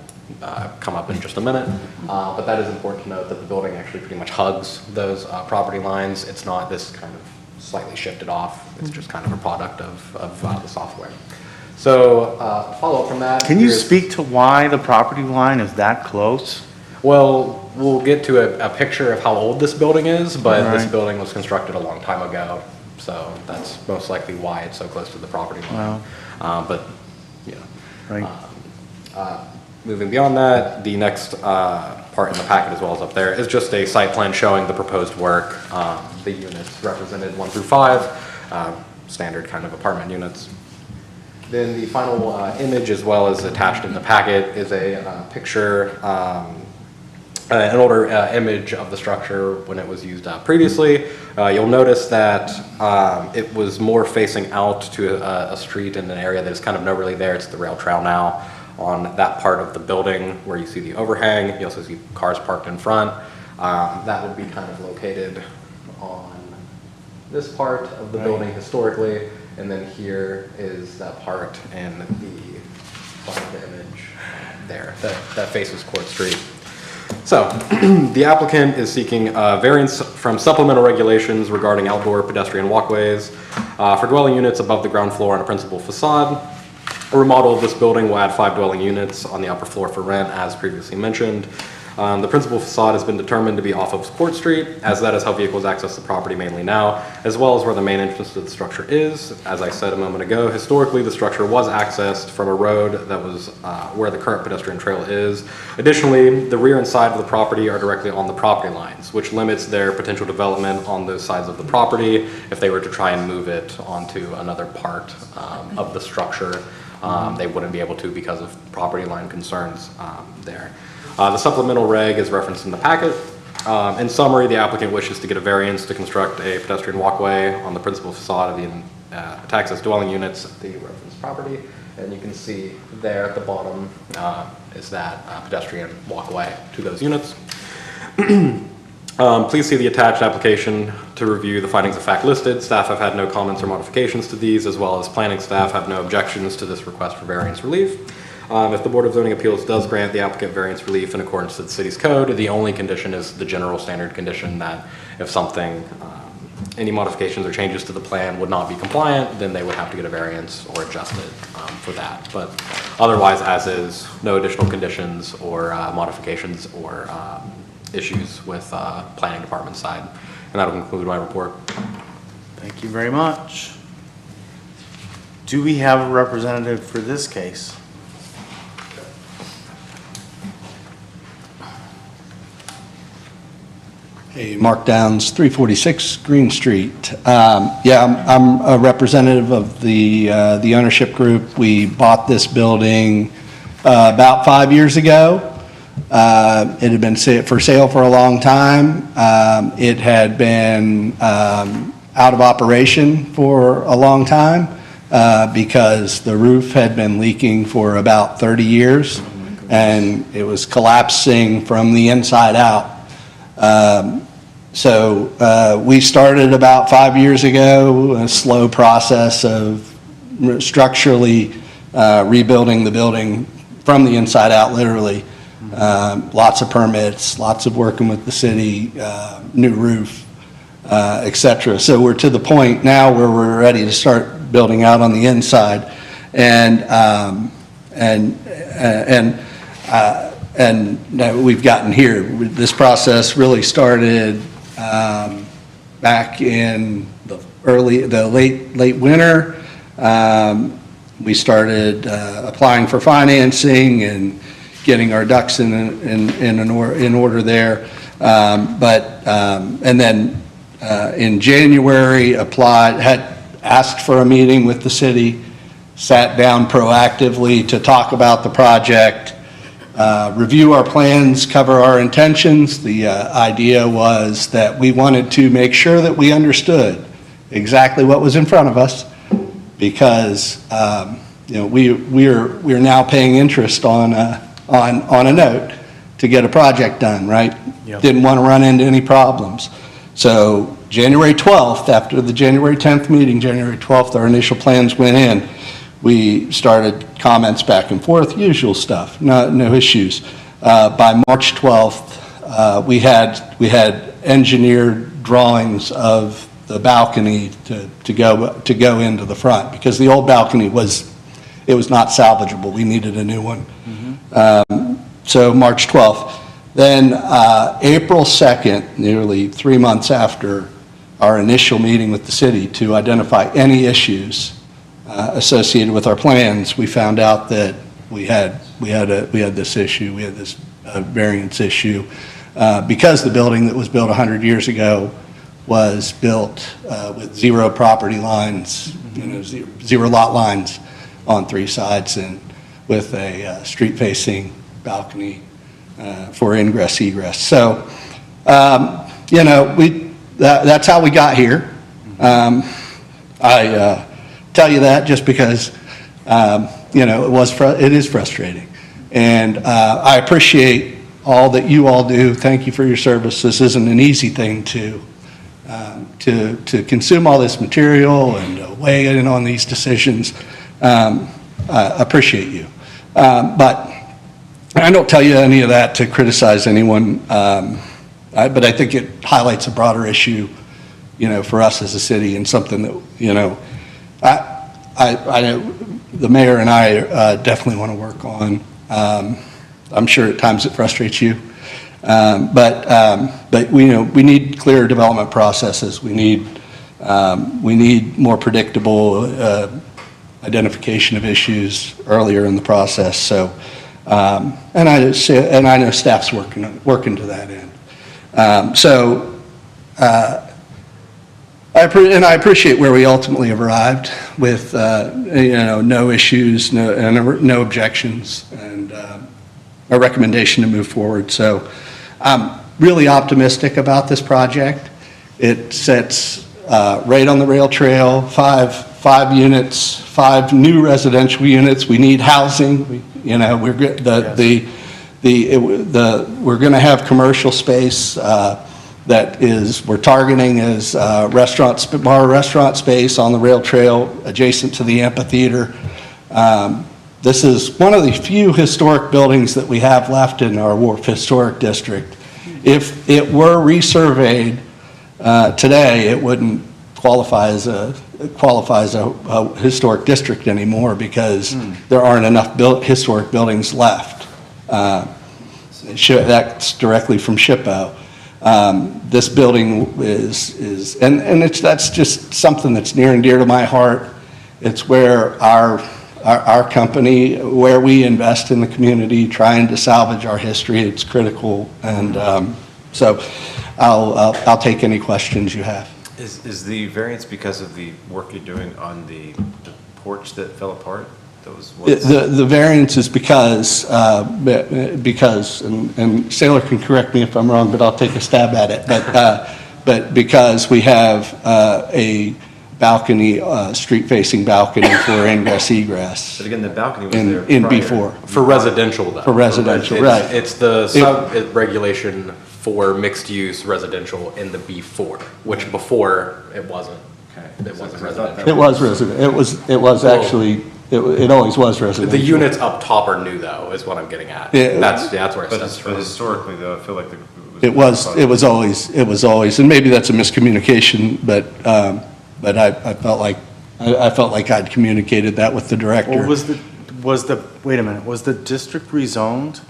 come up in just a minute. But that is important to note that the building actually pretty much hugs those property lines. It's not this kind of slightly shifted off. It's just kind of a product of the software. So follow up from that. Can you speak to why the property line is that close? Well, we'll get to a picture of how old this building is, but this Right. building was constructed a long time ago. So that's most likely why it's so close to the property line. But, you know. Right. Moving beyond that, the next part in the packet as well as up there is just a site plan showing the proposed work, the units represented 1 through 5, standard kind of apartment units. Then the final image as well as attached in the packet is a picture, an older image of the structure when it was used previously. You'll notice that it was more facing out to a street in an area that is kind of not really there. It's the rail trail now on that part of the building where you see the overhang. You also see cars parked in front. That would be kind of located on this part of the building historically, and then here is that part in the bottom of the image there that faces Court Street. So, the applicant is seeking variance from supplemental regulations regarding outdoor pedestrian walkways for dwelling units above the ground floor on a principal facade. A remodel of this building will add 5 dwelling units on the upper floor for rent, as previously mentioned. The principal facade has been determined to be off of Court Street, as that is how vehicles access the property mainly now, as well as where the main entrance to the structure is. As I said a moment ago, historically the structure was accessed from a road that was where the current pedestrian trail is. Additionally, the rear and side of the property are directly on the property lines, which limits their potential development on those sides of the property if they were to try and move it onto another part of the structure. They wouldn't be able to because of property line concerns there. The supplemental reg is referenced in the packet. In summary, the applicant wishes to get a variance to construct a pedestrian walkway on the principal facade of the access dwelling units of the referenced property. And you can see there at the bottom is that pedestrian walkway to those units. Please see the attached application to review the findings of fact listed. Staff have had no comments or modifications to these, as well as planning staff have no objections to this request for variance relief. If the Board of Zoning Appeals does grant the applicant variance relief in accordance with the city's code, the only condition is the general standard condition that if something, any modifications or changes to the plan would not be compliant, then they would have to get a variance or adjust it for that. But Otherwise, as is, no additional conditions or modifications or issues with planning department side. And that'll conclude my report. Thank you very much. Do we have a representative for this case? Hey, Mark Downs, 346 Green Street. Yeah, I'm a representative of the ownership group. We bought this building about 5 years ago. It had been for sale for a long time. It had been out of operation for a long time because the roof had been leaking for about 30 years, and it was collapsing from the inside out. So we started about 5 years ago, a slow process of structurally rebuilding the building from the inside out, literally. Lots of permits, lots of working with the city, new roof, et cetera. So we're to the point now where we're ready to start building out on the inside. And we've gotten here. This process really started back in the late winter. We started applying for financing and getting our ducks in order there. And then in January had asked for a meeting with the city, sat down proactively to talk about the project, review our plans, cover our intentions. The idea was that we wanted to make sure that we understood exactly what was in front of us, because we're now paying interest on a note to get a project done, right? Yep. Didn't want to run into any problems. So January 12th, after the January 10th meeting, January 12th, our initial plans went in. We started comments back and forth, usual stuff, no issues. By March 12th, we had engineered drawings of the balcony to go into the front, because the old balcony was not salvageable. We needed a new one. So March 12th. Then April 2nd, nearly 3 months after our initial meeting with the city to identify any issues associated with our plans, we found out that we had this issue. We had this variance issue because the building that was built 100 years ago was built with zero property lines, zero lot lines on 3 sides, and with a street-facing balcony for ingress egress. So that's how we got here. I tell you that just because it is frustrating, and I appreciate all that you all do. Thank you for your service. This isn't an easy thing to consume all this material and weigh in on these decisions. I appreciate you, but I don't tell you any of that to criticize anyone. But I think it highlights a broader issue, for us as a city, and something that, I know the mayor and I definitely want to work on. I'm sure at times it frustrates you, but we need clearer development processes. We need more predictable identification of issues earlier in the process. So, and I know staff's working to that end. I appreciate where we ultimately have arrived with, no issues, no objections, and a recommendation to move forward. So I'm really optimistic about this project. It sits right on the rail trail, five units, 5 new residential units. We need housing. We're going to have commercial space that we're targeting as bar restaurant space on the rail trail adjacent to the amphitheater. This is one of the few historic buildings that we have left in our Wharf Historic District. If it were resurveyed today, it wouldn't qualify as qualify as a historic district anymore because there aren't enough historic buildings left. That's directly from SHPO. This building and that's just something that's near and dear to my heart. It's where our company, where we invest in the community, trying to salvage our history. It's critical, and so I'll take any questions you have. Is the variance because of the work you're doing on the porch that fell apart? The variance is because, and Sailor can correct me if I'm wrong, but I'll take a stab at it. But because we have a balcony, street-facing balcony for ingress egress. But again, the balcony was there in prior. B4. For residential, though. For residential, It's- right. It's the sub-regulation for mixed-use residential in the B4, which before it wasn't. Okay. It wasn't So I thought that residential. It was resident, it was actually, it always was residential. The units up top are new, though, is what I'm getting at. Yeah. That's where it But stems from. historically, though, I feel like It was always, and maybe that's a miscommunication, but I felt like I'd communicated that with the director. Well, wait a minute, was the district rezoned?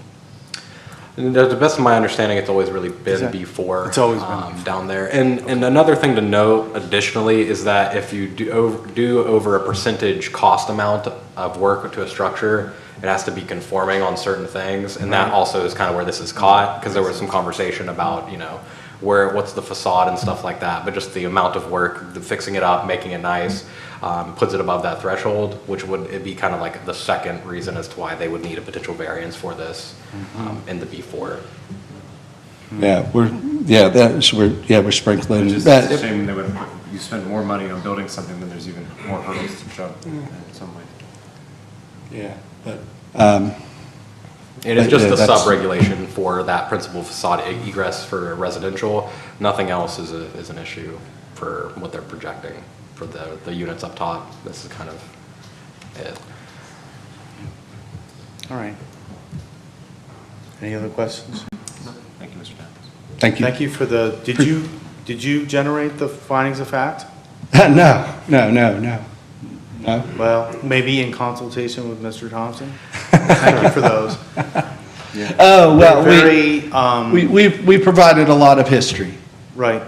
And to the best of my understanding, it's always really been B4. It's always been B4. Down there. And another thing to note additionally is that if you do over a percentage cost amount of work to a structure, it has to be conforming on certain things. And that also is kind of where this is caught, because there was some conversation about, what's the facade and stuff like that. But just the amount of work, the fixing it up, making it nice, puts it above that threshold, which would be kind of like the second reason as to why they would need a potential variance for this in the B4. We're sprinkling. It's just a shame you spend more money on building something than there's even more hurdles to jump in some way. Yeah, but, It is just Yeah, a that's- sub-regulation for that principal facade egress for residential. Nothing else is an issue for what they're projecting for the units up top. This is kind of it. All right. Any other questions? Thank you, Mr. Downs. thank you. Thank you for did you generate the findings of fact? No. Well, maybe in consultation with Mr. Thompson? Thank you for those. Oh, well, Very, we provided a lot of history. right.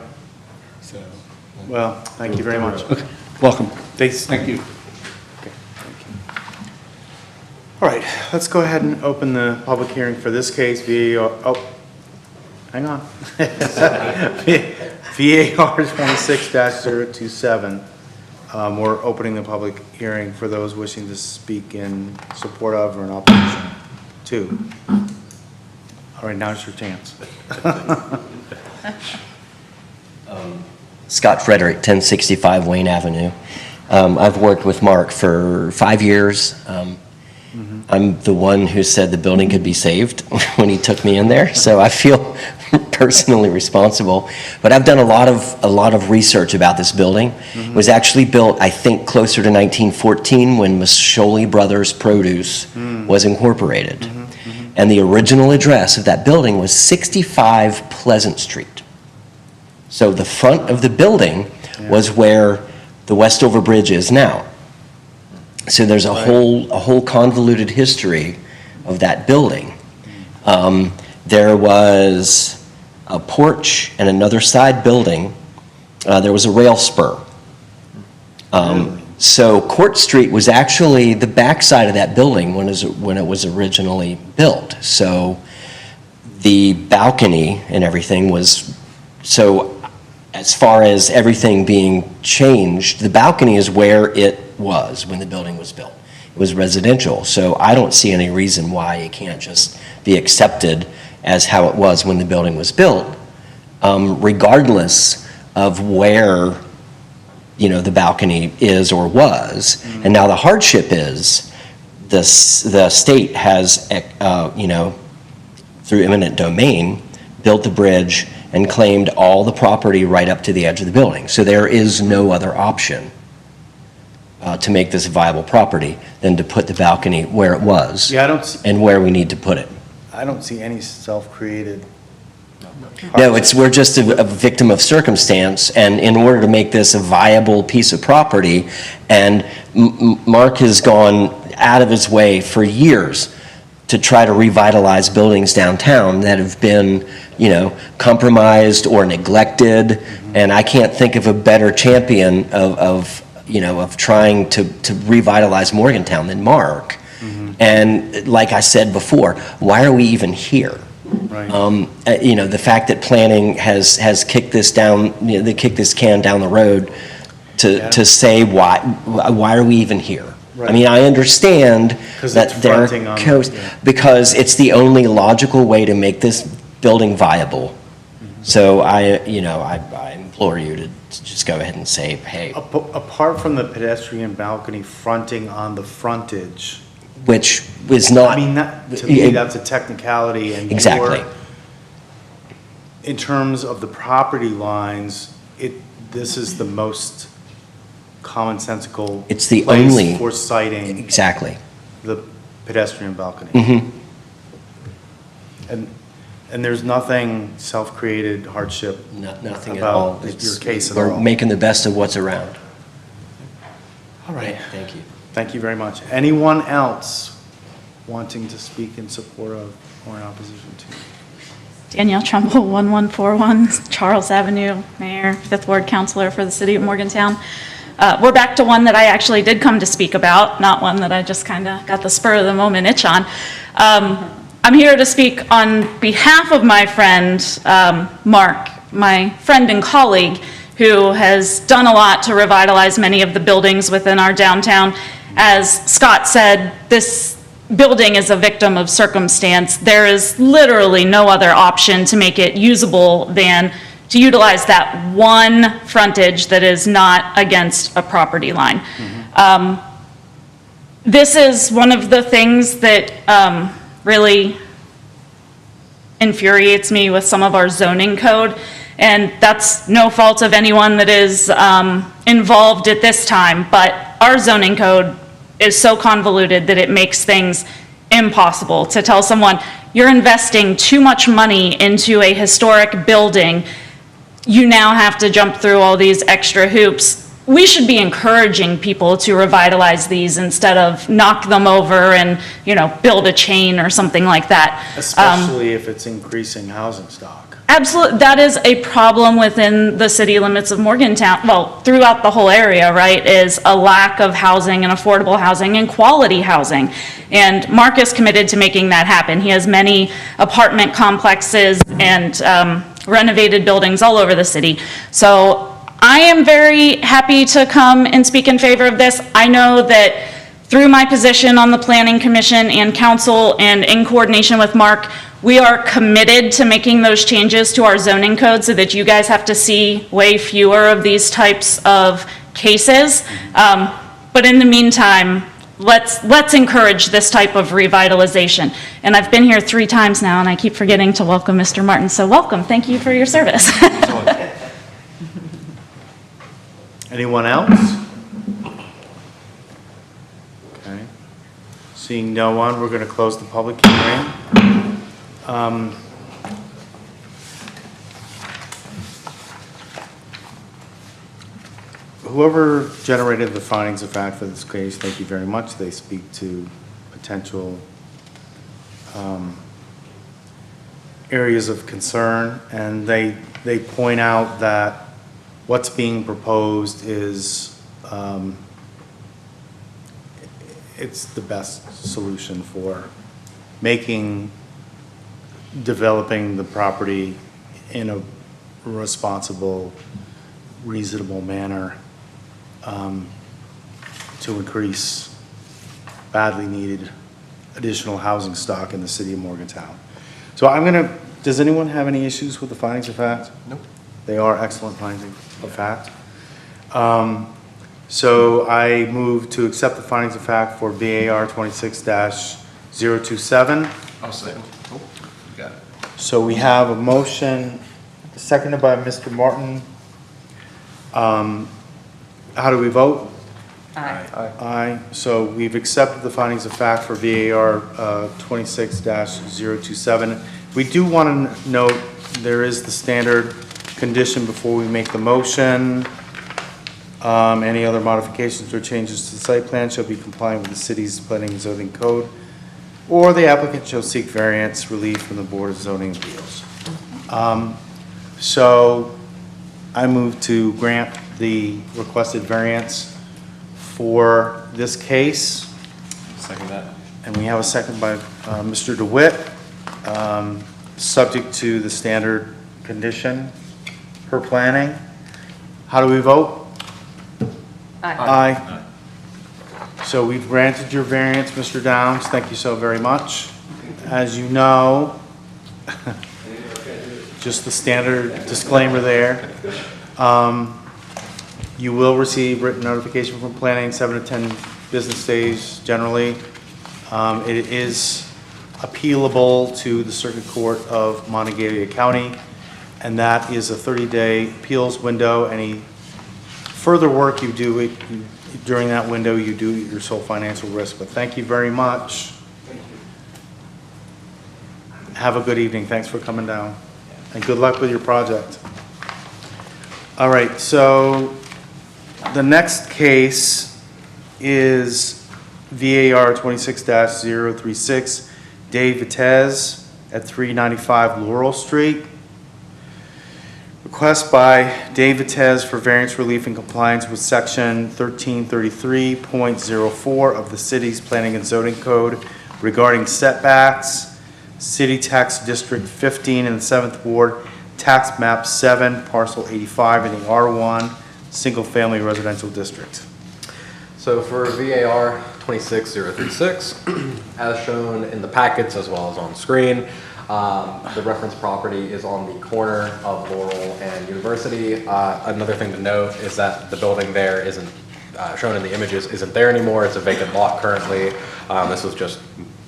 Well, thank you very much. Okay, welcome. Thank you. All right, let's go ahead and open the public hearing for this case, hang on. VAR 26-027. We're opening the public hearing for those wishing to speak in support of or in opposition to. All right, now's your chance. Scott Frederick, 1065 Wayne Avenue. I've worked with Mark for 5 years. I'm the one who said the building could be saved when he took me in there, so I feel personally responsible. But I've done a lot of research about this building. It was actually built, I think, closer to 1914 when Mascioli Brothers Produce was incorporated. And the original address of that building was 65 Pleasant Street. So the front of the building was where the Westover Bridge is now. So there's a whole convoluted history of that building. There was a porch and another side building. There was a rail spur. So Court Street was actually the backside of that building when it was originally built. So the balcony and everything was, so as far as everything being changed, the balcony is where it was when the building was built. It was residential, so I don't see any reason why it can't just be accepted as how it was when the building was built, regardless of where, the balcony is or was. And now the hardship is the state has, through eminent domain, built the bridge and claimed all the property right up to the edge of the building. So there is no other option to make this viable property than to put the balcony where it was Yeah, and where we need to put it. I don't see any self-created No, we're just a victim of circumstance, and in order to make this a viable piece of property, and Mark has gone out of his way for years to try to revitalize buildings downtown that have been, compromised or neglected, and I can't think of a better champion of trying to revitalize Morgantown than Mark. And like I said before, why are we even here? Right. The fact that planning has kicked this down, they kicked this can down the road to say why are we even here? I Right. mean, I understand 'Cause that it's there are fronting on- coast, yeah. because it's the only logical way to make this building viable. So I implore you to just go ahead and say, hey, Apart from the pedestrian balcony fronting on the frontage, which is not. I mean, to me, that's a technicality, and Exactly. in terms of the property lines, this is the most commonsensical It's the place only- for citing Exactly. the pedestrian balcony. Mm-hmm. And there's nothing self-created hardship Nothing at all. about your case at We're all. making the best of what's around. All right. Thank you. Thank you very much. Anyone else wanting to speak in support of or in opposition to? Danielle Trumbull, 1141 Charles Avenue, Mayor, Fifth Ward Counselor for the City of Morgantown. We're back to one that I actually did come to speak about, not one that I just kind of got the spur of the moment itch on. I'm here to speak on behalf of my friend, Mark, my friend and colleague, who has done a lot to revitalize many of the buildings within our downtown. As Scott said, this building is a victim of circumstance. There is literally no other option to make it usable than to utilize that one frontage that is not against a property line. This is one of the things that really infuriates me with some of our zoning code, and that's no fault of anyone that is involved at this time, but our zoning code is so convoluted that it makes things impossible to tell someone, you're investing too much money into a historic building, you now have to jump through all these extra hoops. We should be encouraging people to revitalize these instead of knock them over and, build a chain or something like that. Especially if it's increasing housing stock. Absolutely, that is a problem within the city limits of Morgantown, well, throughout the whole area, right, is a lack of housing and affordable housing and quality housing. And Mark is committed to making that happen. He has many apartment complexes and renovated buildings all over the city. So I am very happy to come and speak in favor of this. I know that through my position on the Planning Commission and Council and in coordination with Mark, we are committed to making those changes to our zoning code so that you guys have to see way fewer of these types of cases. But in the meantime, let's encourage this type of revitalization. And I've been here 3 times now, and I keep forgetting to welcome Mr. Martin. So welcome. Thank you for your service. Anyone else? Okay. Seeing no one, we're going to close the public hearing. Whoever generated the findings of fact for this case, thank you very much. They speak to potential areas of concern, and they point out that what's being proposed is it's the best solution for developing the property in a responsible, reasonable manner to increase badly needed additional housing stock in the city of Morgantown. So does anyone have any issues with the findings of fact? Nope. They are excellent findings of fact. So I move to accept the findings of fact for BAR 26-027. I'll second. Oh, you got it. So we have a motion seconded by Mr. Martin. How do we vote? Aye. Aye. So we've accepted the findings of fact for VAR 26-027. We do want to note there is the standard condition before we make the motion. Any other modifications or changes to the site plan shall be compliant with the city's planning and zoning code, or the applicant shall seek variance relief from the Board of Zoning Appeals. So I move to grant the requested variance for this case. Second that. And we have a second by Mr. DeWitt, subject to the standard condition per planning. How do we vote? Aye. So we've granted your variance, Mr. Downs. Thank you so very much. As you know, just the standard disclaimer there. You will receive written notification from planning 7 to 10 business days generally. It is appealable to the Circuit Court of Montague County, and that is a 30-day appeals window. Any further work you do during that window, you do at your sole financial risk. But thank you very much. Have a good evening. Thanks for coming down. And good luck with your project. All right, so the next case is VAR 26-036, Dave Vitez at 395 Laurel Street. Request by Dave Vitez for variance relief in compliance with section 1333.04 of the city's planning and zoning code regarding setbacks, city tax district 15 in the 7th ward, tax map 7, parcel 85 in the R1, single family residential district. So for VAR 26036, as shown in the packets as well as on screen, the reference property is on the corner of Laurel and University. Another thing to note is that the building there isn't shown in the images, isn't there anymore. It's a vacant lot currently. This was just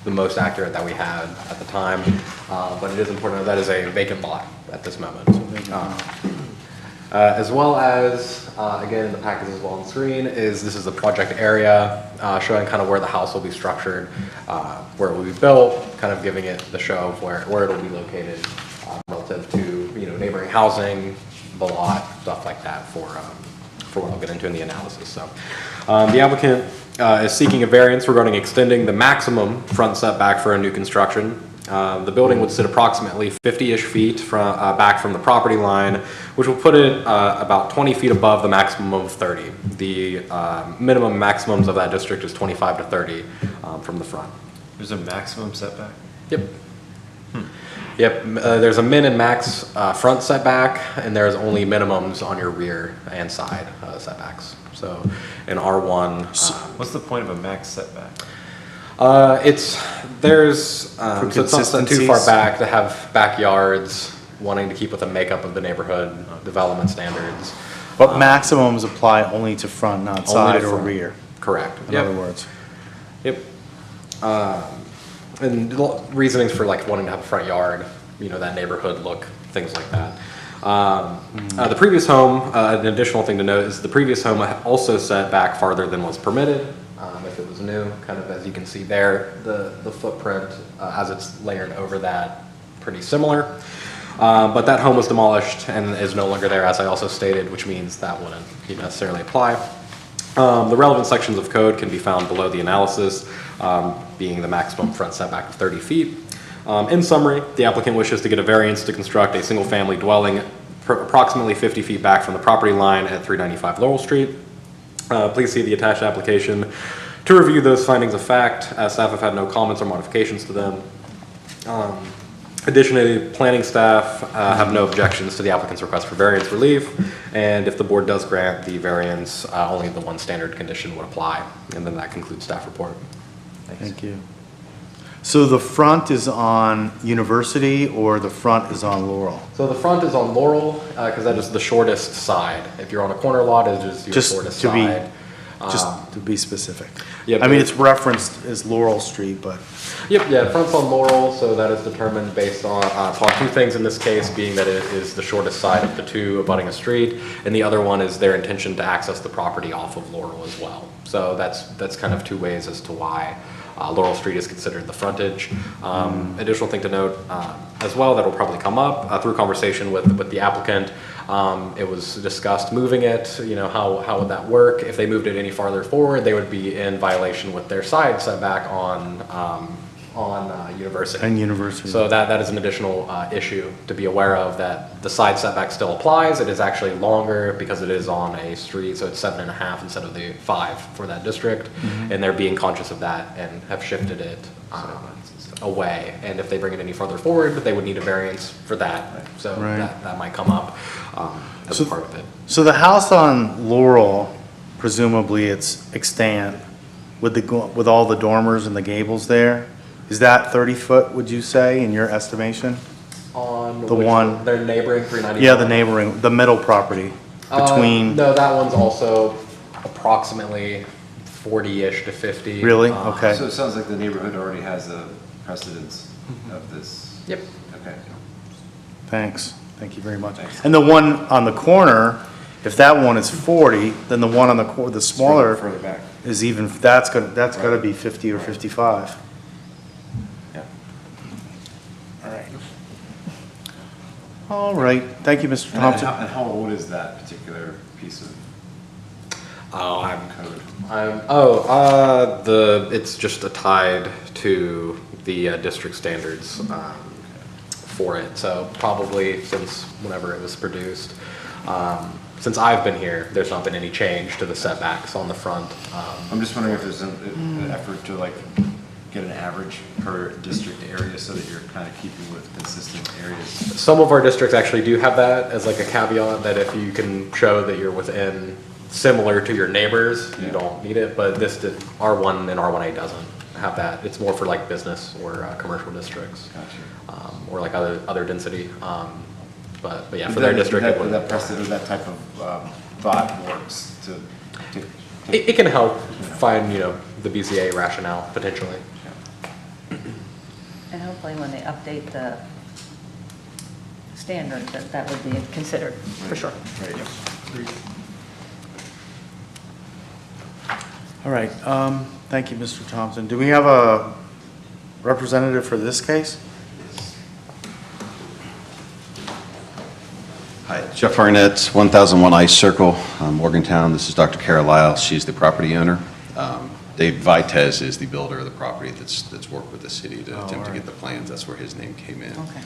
the most accurate that we had at the time, but it is important to know that is a vacant lot at this moment. As well as, again, in the package as well on screen, this is the project area showing kind of where the house will be structured, where it will be built, kind of giving it the show of where it'll be located relative to neighboring housing, the lot, stuff like that for what I'll get into in the analysis. So the applicant is seeking a variance regarding extending the maximum front setback for a new construction. The building would sit approximately 50-ish feet back from the property line, which will put it about 20 feet above the maximum of 30. The minimum maximums of that district is 25 to 30 from the front. There's a maximum setback? Yep. Yep, there's a min and max front setback, and there's only minimums on your rear and side setbacks. So in R1... what's the point of a max setback? So it's not too far back to have backyards, wanting to keep with the makeup of the neighborhood, development standards. But maximums apply only to front, not side or rear. Correct. In other words. Yep. And reasonings for like wanting to have a front yard, that neighborhood look, things like that. The previous home, an additional thing to note is the previous home also set back farther than was permitted. If it was new, kind of as you can see there, the footprint as it's layered over that, pretty similar. But that home was demolished and is no longer there, as I also stated, which means that wouldn't necessarily apply. The relevant sections of code can be found below the analysis, being the maximum front setback of 30 feet. In summary, the applicant wishes to get a variance to construct a single-family dwelling approximately 50 feet back from the property line at 395 Laurel Street. Please see the attached application to review those findings of fact, as staff have had no comments or modifications to them. Additionally, planning staff have no objections to the applicant's request for variance relief, and if the board does grant the variance, only the one standard condition would apply, and then that concludes staff report. Thank you. So the front is on University or the front is on Laurel? So the front is on Laurel, because that is the shortest side. If you're on a corner lot, it is your shortest side. just to be specific. yeah, I mean, but- it's referenced as Laurel Street, but, Yep, yeah, front's on Laurel, so that is determined based on, upon two things in this case, being that it is the shortest side of the two abutting a street, and the other one is their intention to access the property off of Laurel as well. So that's kind of two ways as to why Laurel Street is considered the frontage. Additional thing to note as well that'll probably come up through conversation with the applicant. It was discussed moving it, you know, how would that work? If they moved it any farther forward, they would be in violation with their side setback on University. and University. So that is an additional issue to be aware of, that the side setback still applies. It is actually longer because it is on a street, so it's 7.5 instead of the 5 for that district. And they're being conscious of that and have shifted it away. And if they bring it any further forward, they would need a variance for that. So Right. that might come up as a part of it. So the house on Laurel, presumably it's extant with all the dormers and the gables there. Is that 30 foot, would you say, in your estimation? On The which one- Their neighboring 391? Yeah, the neighboring, the middle property between, No, that one's also approximately 40-ish to 50. really? Uh, Okay. So it sounds like the neighborhood already has a precedence of this. Yep. Okay. Thanks. Thank you very much. Thanks. And the one on the corner, if that one is 40, then the one on the smaller Further back. is even, that's gotta be 50 or 55. Yeah. All right. All right. Thank you, Mr. And Thompson. how old is that particular piece of Oh, code? it's just tied to the district standards for it. So probably since whenever it was produced. Since I've been here, there's not been any change to the setbacks on the front. I'm just wondering if there's an effort to like get an average per district area so that you're kind of keeping with consistent areas. Some of our districts actually do have that as like a caveat, that if you can show that you're within, similar to your neighbors, you Yeah. don't need it, but R1 and R1A doesn't have that. It's more for like business or commercial districts. Gotcha. Or like other density. But yeah, for their district, it wouldn't. That precedent, that type of thought works to. It can help find, you know, the BZA rationale potentially. And hopefully when they update the standards, that would be considered, for sure. All right. Thank you, Mr. Thompson. Do we have a representative for this case? Hi, Jeff Arnett, 1001 Ice Circle, Morgantown. This is Dr. Kara Lyle. She's the property owner. Dave Vitez is the builder of the property that's worked with the city to attempt to get the plans. That's where his name came in. Okay.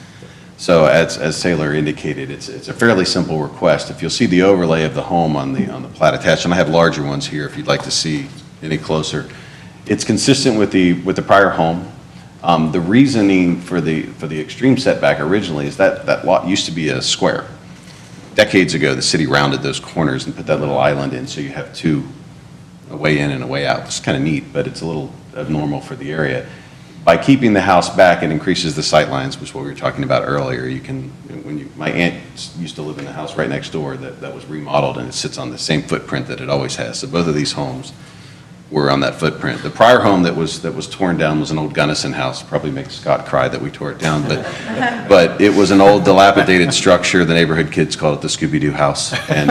So as Taylor indicated, it's a fairly simple request. If you'll see the overlay of the home on the plat attached, and I have larger ones here if you'd like to see any closer. It's consistent with the prior home. The reasoning for the extreme setback originally is that lot used to be a square. Decades ago, the city rounded those corners and put that little island in, so you have two, a way in and a way out. It's kind of neat, but it's a little abnormal for the area. By keeping the house back, it increases the sight lines, which is what we were talking about earlier. You can, my aunt used to live in the house right next door that was remodeled, and it sits on the same footprint that it always has. So both of these homes were on that footprint. The prior home that was torn down was an old Gunnison house. Probably makes Scott cry that we tore it down, but it was an old dilapidated structure. The neighborhood kids called it the Scooby-Doo house, and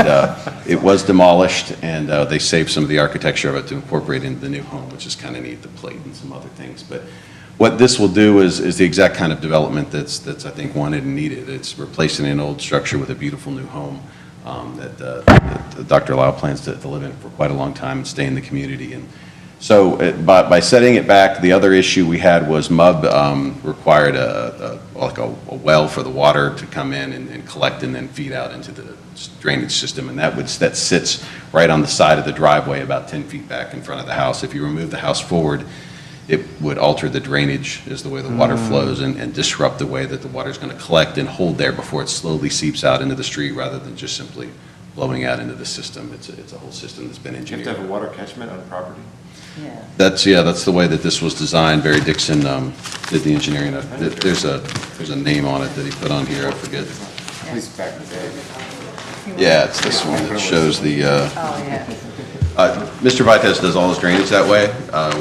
it was demolished, and they saved some of the architecture of it to incorporate into the new home, which is kind of neat, the plate and some other things. But what this will do is the exact kind of development that's I think wanted and needed. It's replacing an old structure with a beautiful new home that Dr. Lau plans to live in for quite a long time and stay in the community. And so by setting it back, the other issue we had was MUB required a well for the water to come in and collect and then feed out into the drainage system. And that sits right on the side of the driveway about 10 feet back in front of the house. If you remove the house forward, it would alter the drainage as the way the water flows and disrupt the way that the water is going to collect and hold there before it slowly seeps out into the street rather than just simply blowing out into the system. It's a whole system that's been You have engineered. to have a water catchment on property? Yeah. That's the way that this was designed. Barry Dixon did the engineering. There's a name on it that he put on here, I forget. At least back in the day. Yeah, it's this one that shows the, Oh, yeah. Mr. Vites does all his drainage that way,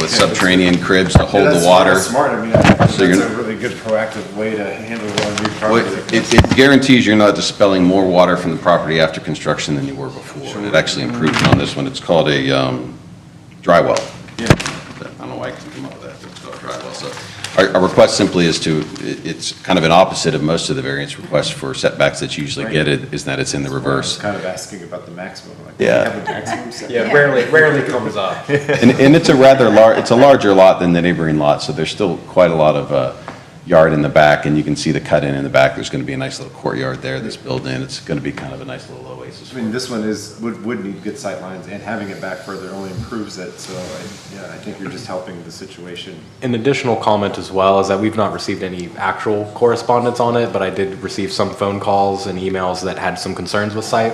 with subterranean cribs to hold the water. That's smart, I mean, I think that's So you're- a really good proactive way to handle a new Well, property. It guarantees you're not dispelling more water from the property after construction than you were before. It actually improves on this one. It's called a dry well. Yeah. I don't know why I couldn't come up with that, but it's called a dry well. So our request simply is it's kind of an opposite of most of the variance requests for setbacks that you usually get, is that it's in the I was reverse. kind of asking about the maximum, like, Yeah. do we have a maximum setback? Yeah, rarely comes up. And it's a it's a larger lot than the neighboring lot, so there's still quite a lot of yard in the back, and you can see the cut-in in the back. There's going to be a nice little courtyard there that's built in. It's going to be kind of a nice little oasis. I mean, this one would need good sight lines, and having it back further only improves it, so I think you're just helping the situation. An additional comment as well is that we've not received any actual correspondence on it, but I did receive some phone calls and emails that had some concerns with site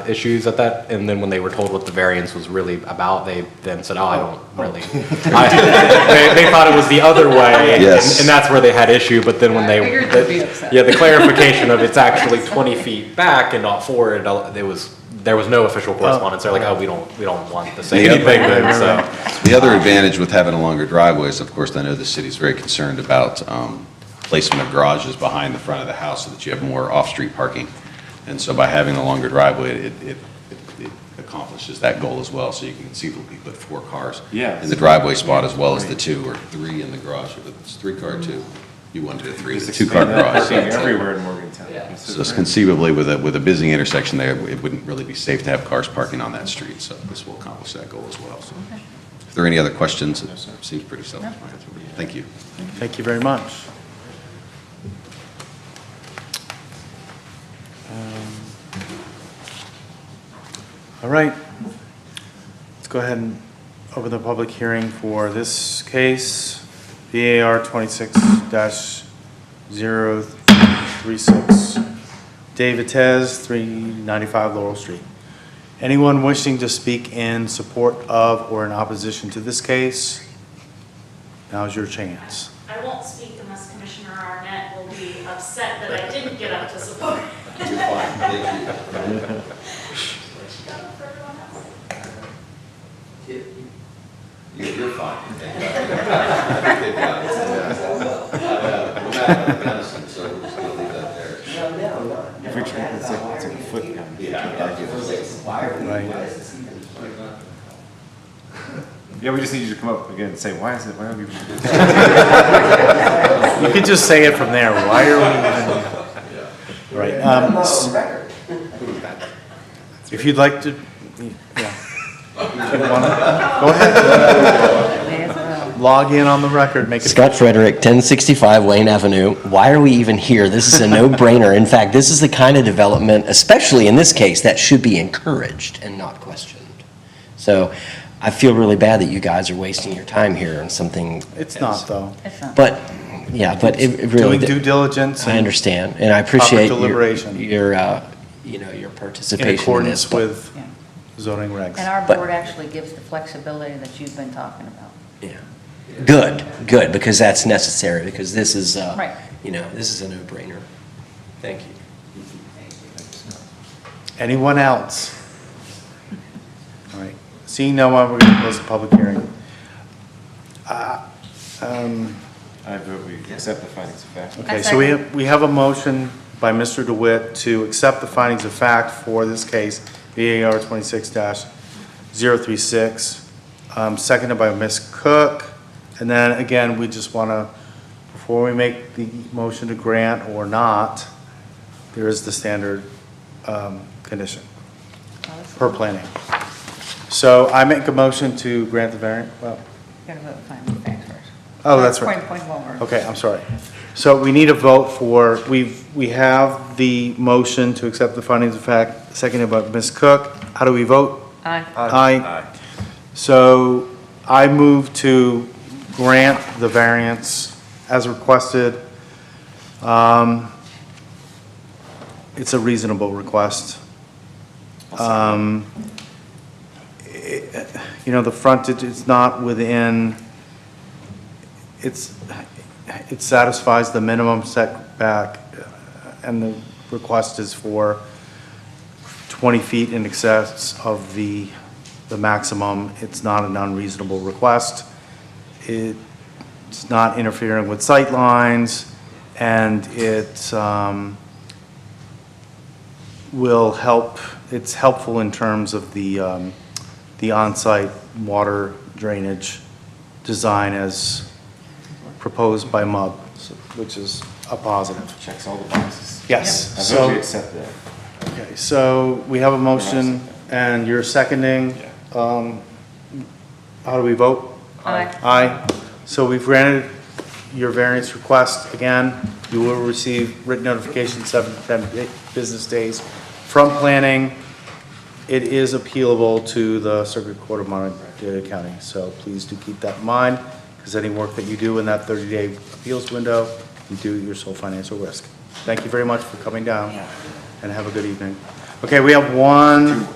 issues at that, and then when they were told what the variance was really about, they then said, oh, I don't really. They thought it was the other way, Yes. and that's where they had issue, but then when they, figured they'd be upset. yeah, the clarification of it's actually 20 feet back and not forward, there was no official correspondence. They're like, oh, we don't want to say Yeah. anything then, so. The other advantage with having a longer driveway is, of course, I know the city's very concerned about placement of garages behind the front of the house so that you have more off-street parking. And so by having a longer driveway, it accomplishes that goal as well. So you can conceivably put 4 cars Yeah. in the driveway spot as well as the 2 or 3 in the garage. If it's 3-car, 2. You wanted a 3, Just the 2-car expand that garage. parking everywhere in Morgantown. So it's conceivably, with a busy intersection there, it wouldn't really be safe to have cars parking on that street. So this will accomplish that goal as well. So if there are any other questions, it seems pretty self-explanatory. Thank you. Thank you very much. All right. Let's go ahead and open the public hearing for this case, VAR 26-036. David Tez, 395 Laurel Street. Anyone wishing to speak in support of or in opposition to this case? Now's your chance. I won't speak unless Commissioner Arnett will be upset that I didn't get up to support. You're fine. If we try, it's like a foot down. Right. Yeah, we just need you to come up again and say, why are we? You could just say it from there. Why are we even? Right. If you'd like to, yeah. If you wanna- Go ahead. Log in on the record, make it. Scott Frederick, 1065 Wayne Avenue. Why are we even here? This is a no-brainer. In fact, this is the kind of development, especially in this case, that should be encouraged and not questioned. So I feel really bad that you guys are wasting your time here on something. It's not, though. It's not. But, yeah, but it really. Doing due diligence. I and understand, and I appreciate deliberation. your In participation in this. accordance but- with zoning regs. And our But- board actually gives the flexibility that you've been talking about. Yeah. Good, because that's necessary, because this is, Right. this is a no-brainer. Thank you. Anyone else? All right. Seeing no one, we're going to close the public hearing. I vote we accept the findings of fact. Okay, so we have a motion by Mr. DeWitt to accept the findings of fact for this case, VAR 26-036, seconded by Ms. Cook. And then again, we just want to, before we make the motion to grant or not, there is the standard condition per planning. So I make a motion to grant the variant, well, You gotta vote finding of facts first. oh, that's right. Point one more. Okay, I'm sorry. So we need a vote for, we have the motion to accept the findings of fact, seconded by Ms. Cook. How do we vote? Aye. Aye. So I move to grant the variance as requested. It's a reasonable request. The frontage is not within, it satisfies the minimum setback, and the request is for 20 feet in excess of the the maximum. It's not an unreasonable request. It's not interfering with sight lines, and it will help, it's helpful in terms of the on-site water drainage design as proposed by MUB, which is a positive. Checks all the boxes. Yes. I So- vote we accept that. Okay, so we have a motion, and you're seconding. How do we vote? Aye. Aye. So we've granted your variance request. Again, you will receive written notification 7 to 10 business days from planning. It is appealable to the Circuit Court of Montague County, so please do keep that in mind, because any work that you do in that 30-day appeals window, you do at your sole financial risk. Thank you very much for coming down, and have a good evening. Okay, we have one,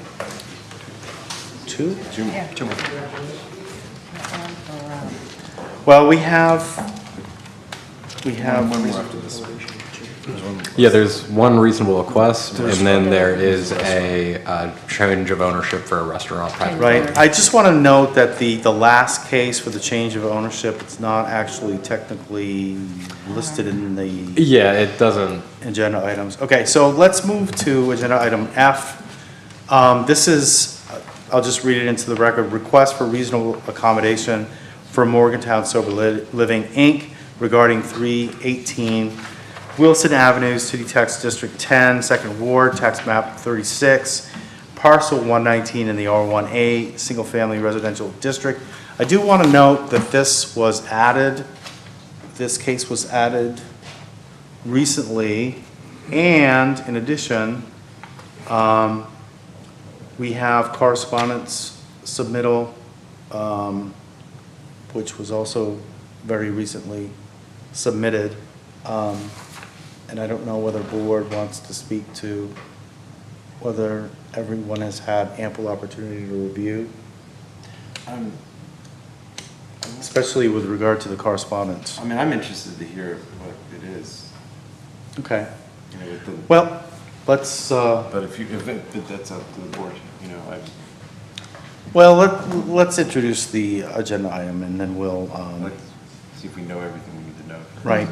two? Two more. Well, we have. One more after this. Yeah, there's one reasonable request, and then there is a change of ownership for a restaurant. private Right, I just want to note that the last case for the change of ownership, it's not actually technically listed in the Yeah, it doesn't. agenda items. Okay, so let's move to agenda item F. This is, I'll just read it into the record, request for reasonable accommodation for Morgantown Sober Living, Inc. regarding 318 Wilson Avenue, City Tax District 10, Second Ward, Tax Map 36, Parcel 119 in the R1A, Single Family Residential District. I do want to note that this case was added recently, and in addition, we have correspondence submittal, which was also very recently submitted. And I don't know whether board wants to speak to whether everyone has had ample opportunity to review, especially with regard to the correspondence. I mean, I'm interested to hear what it is. Okay. You know, with the, Well, let's, but if that's up to the board, you know, well, let's introduce the agenda item, and then we'll, let's see if we know everything we need to know. right.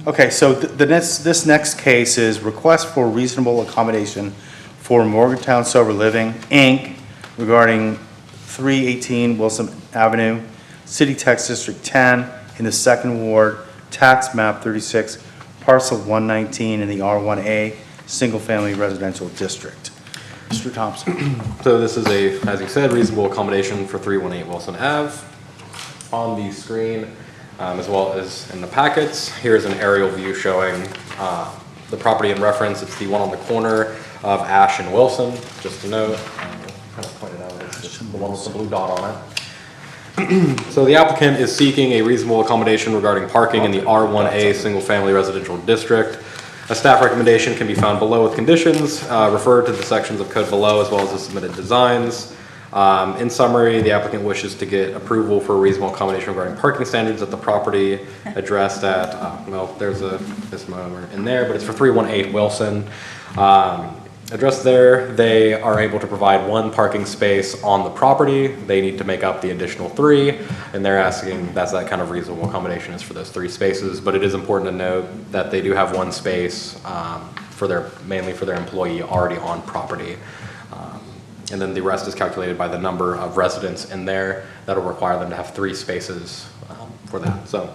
Okay, so this next case is request for reasonable accommodation for Morgantown Sober Living, Inc. regarding 318 Wilson Avenue, City Tax District 10 in the Second Ward, Tax Map 36, Parcel 119 in the R1A, Single Family Residential District. Mr. Thompson. So this is a, as you said, reasonable accommodation for 318 Wilson Ave. On the screen, as well as in the packets, here's an aerial view showing the property in reference. It's the one on the corner of Ash and Wilson, just to note. Kind of pointed out, it's just the one with the blue dot on it. So the applicant is seeking a reasonable accommodation regarding parking in the R1A Single Family Residential District. A staff recommendation can be found below with conditions. Refer to the sections of code below as well as the submitted designs. In summary, the applicant wishes to get approval for a reasonable accommodation regarding parking standards at the property addressed at, well, there's a misnomer in there, but it's for 318 Wilson. Addressed there, they are able to provide one parking space on the property. They need to make up the additional 3, and they're asking, that's that kind of reasonable accommodation is for those 3 spaces. But it is important to note that they do have one space mainly for their employee already on property. And then the rest is calculated by the number of residents in there. That'll require them to have 3 spaces for that. So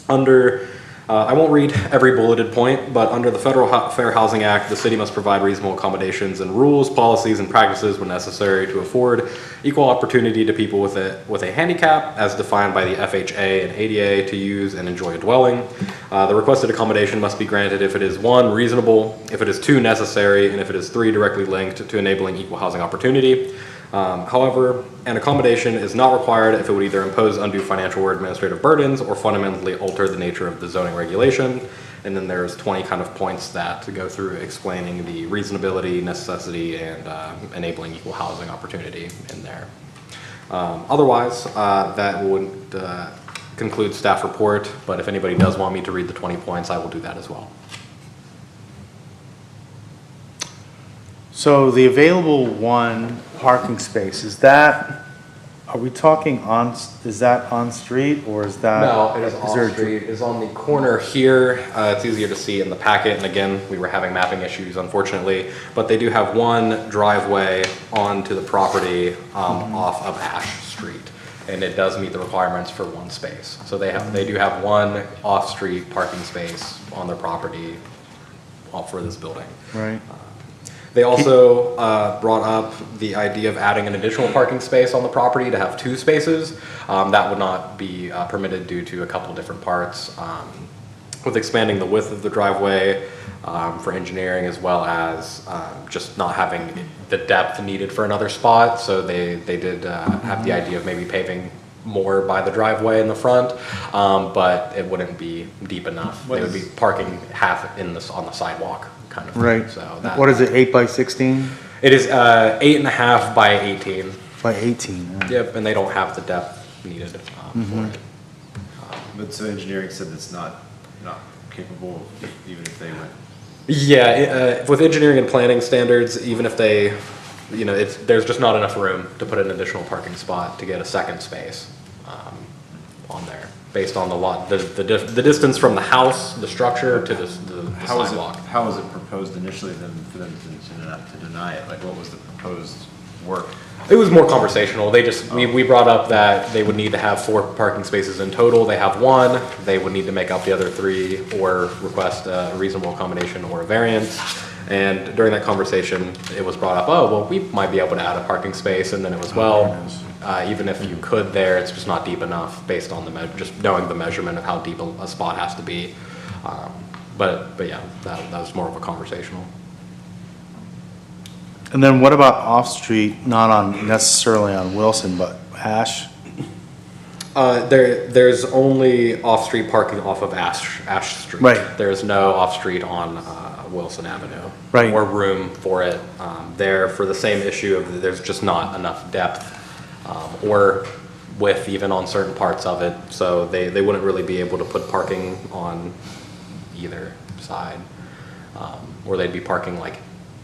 under, I won't read every bulleted point, but under the Federal Fair Housing Act, the city must provide reasonable accommodations and rules, policies, and practices when necessary to afford equal opportunity to people with a handicap as defined by the FHA and ADA to use and enjoy a dwelling. The requested accommodation must be granted if it is 1, reasonable, if it is 2, necessary, and if it is 3, directly linked to enabling equal housing opportunity. However, an accommodation is not required if it would either impose undue financial or administrative burdens or fundamentally alter the nature of the zoning regulation. And then there's 20 kind of points that to go through explaining the reasonability, necessity, and enabling equal housing opportunity in there. Otherwise, that would conclude staff report, but if anybody does want me to read the 20 points, I will do that as well. So the available one parking space, are we talking is that on street or is that? No, it is there off a- street. It's on the corner here. It's easier to see in the packet. And again, we were having mapping issues unfortunately, but they do have one driveway onto the property off of Ash Street. And it does meet the requirements for one space. So they do have one off-street parking space on their property for this building. Right. They also brought up the idea of adding an additional parking space on the property to have 2 spaces. That would not be permitted due to a couple different parts. With expanding the width of the driveway for engineering, as well as just not having the depth needed for another spot. So they did have the idea of maybe paving more by the driveway in the front, but it wouldn't be deep enough. They would be parking half on the sidewalk kind of thing. Right. So that, What is it, 8 by 16? it is 8.5 by 18. By 18, yeah. Yep, and they don't have the depth needed for it. But so engineering said it's not capable, even if they went. Yeah, with engineering and planning standards, even if they, there's just not enough room to put an additional parking spot to get a second space on there, based on the lot, the distance from the house, the structure, to the sidewalk. How was it proposed initially then for them to deny it? Like, what was the proposed work? It was more conversational. We brought up that they would need to have 4 parking spaces in total. They have 1. They would need to make up the other 3 or request a reasonable accommodation or a variance. And during that conversation, it was brought up, oh, well, we might be able to add a parking space. And then it was, well, even if you could there, it's just not deep enough based on just knowing the measurement of how deep a spot has to be. But yeah, that was more of a conversational. And then what about off-street, not necessarily on Wilson, but Ash? There's only off-street parking off of Ash Street. Right. There's no off-street on Wilson Avenue. Right. Or room for it there for the same issue of there's just not enough depth or width even on certain parts of it. So they wouldn't really be able to put parking on either side. Or they'd be parking like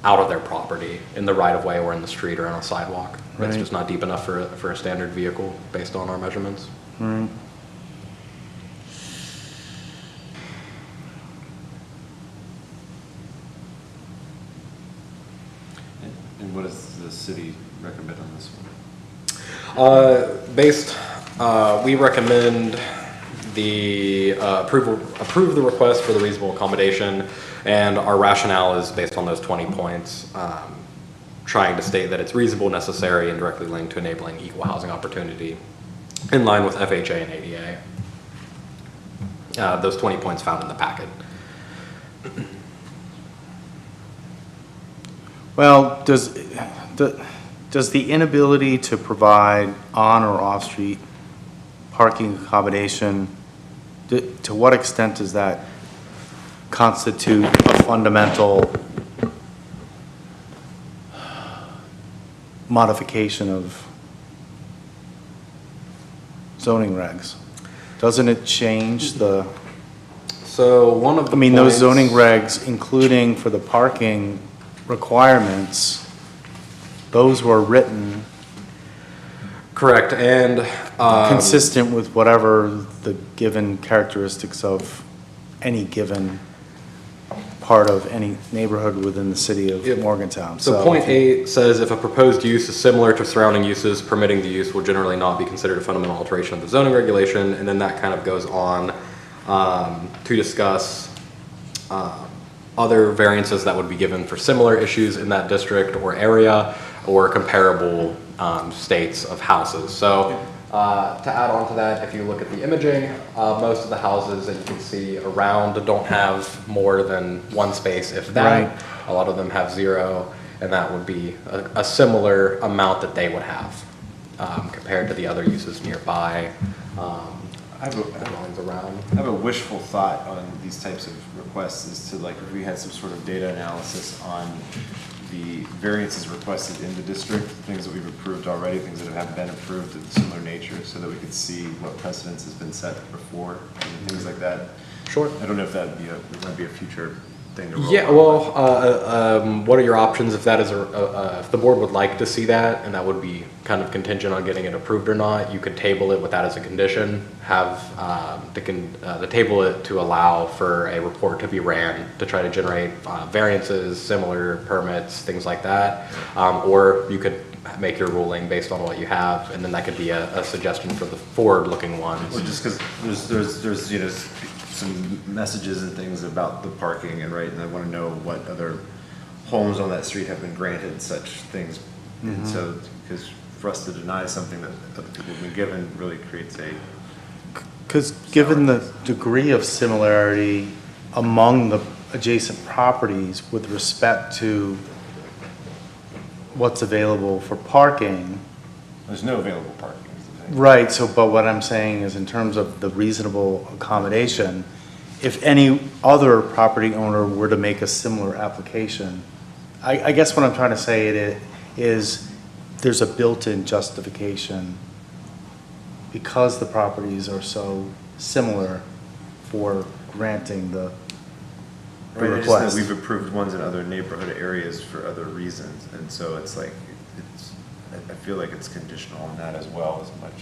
out of their property in the right of way or in the street or on a sidewalk. It's Right. just not deep enough for a standard vehicle based on our measurements. Right. And what does the city recommend on this one? We recommend the approve the request for the reasonable accommodation, and our rationale is based on those 20 points, trying to state that it's reasonable, necessary, and directly linked to enabling equal housing opportunity in line with FHA and ADA. Those 20 points found in the packet. Well, does the inability to provide on or off-street parking accommodation, to what extent does that constitute a fundamental modification of zoning regs? Doesn't it change the, So one of the those points- zoning regs, including for the parking requirements, those were written Correct, and consistent with whatever the given characteristics of any given part of any neighborhood within the city of Yep. Morgantown. So point 8 says if a proposed use is similar to surrounding uses, permitting the use will generally not be considered a fundamental alteration of the zoning regulation. And then that kind of goes on to discuss other variances that would be given for similar issues in that district or area or comparable states of houses. So to add on to that, if you look at the imaging, most of the houses that you can see around don't have more than 1 space, if that. Right. A lot of them have 0, and that would be a similar amount that they would have compared to the other uses nearby. I have a wishful thought on these types of requests is to, like, if we had some sort of data analysis on the variances requested in the district, things that we've approved already, things that have been approved of similar nature, so that we could see what precedence has been set before and things like that. Sure. I don't know if that would be a future thing to roll. Yeah, well, what are your options if that is if the board would like to see that, and that would be kind of contingent on getting it approved or not, you could table it with that as a condition, have, the table it to allow for a report to be ran to try to generate variances, similar permits, things like that. Or you could make your ruling based on what you have, and then that could be a suggestion for the forward-looking ones. Well, just because there's, you know, some messages and things about the parking and right, and I want to know what other homes on that street have been granted such things. And so, because for us to deny something that other people have been given really creates a. Because given the degree of similarity among the adjacent properties with respect to what's available for parking. There's no available parking. is the thing. Right, so, but what I'm saying is in terms of the reasonable accommodation, if any other property owner were to make a similar application, I guess what I'm trying to say it is there's a built-in justification because the properties are so similar for granting the Right, I just know request. we've approved ones in other neighborhood areas for other reasons, and so it's like, I feel like it's conditional on that as well as much.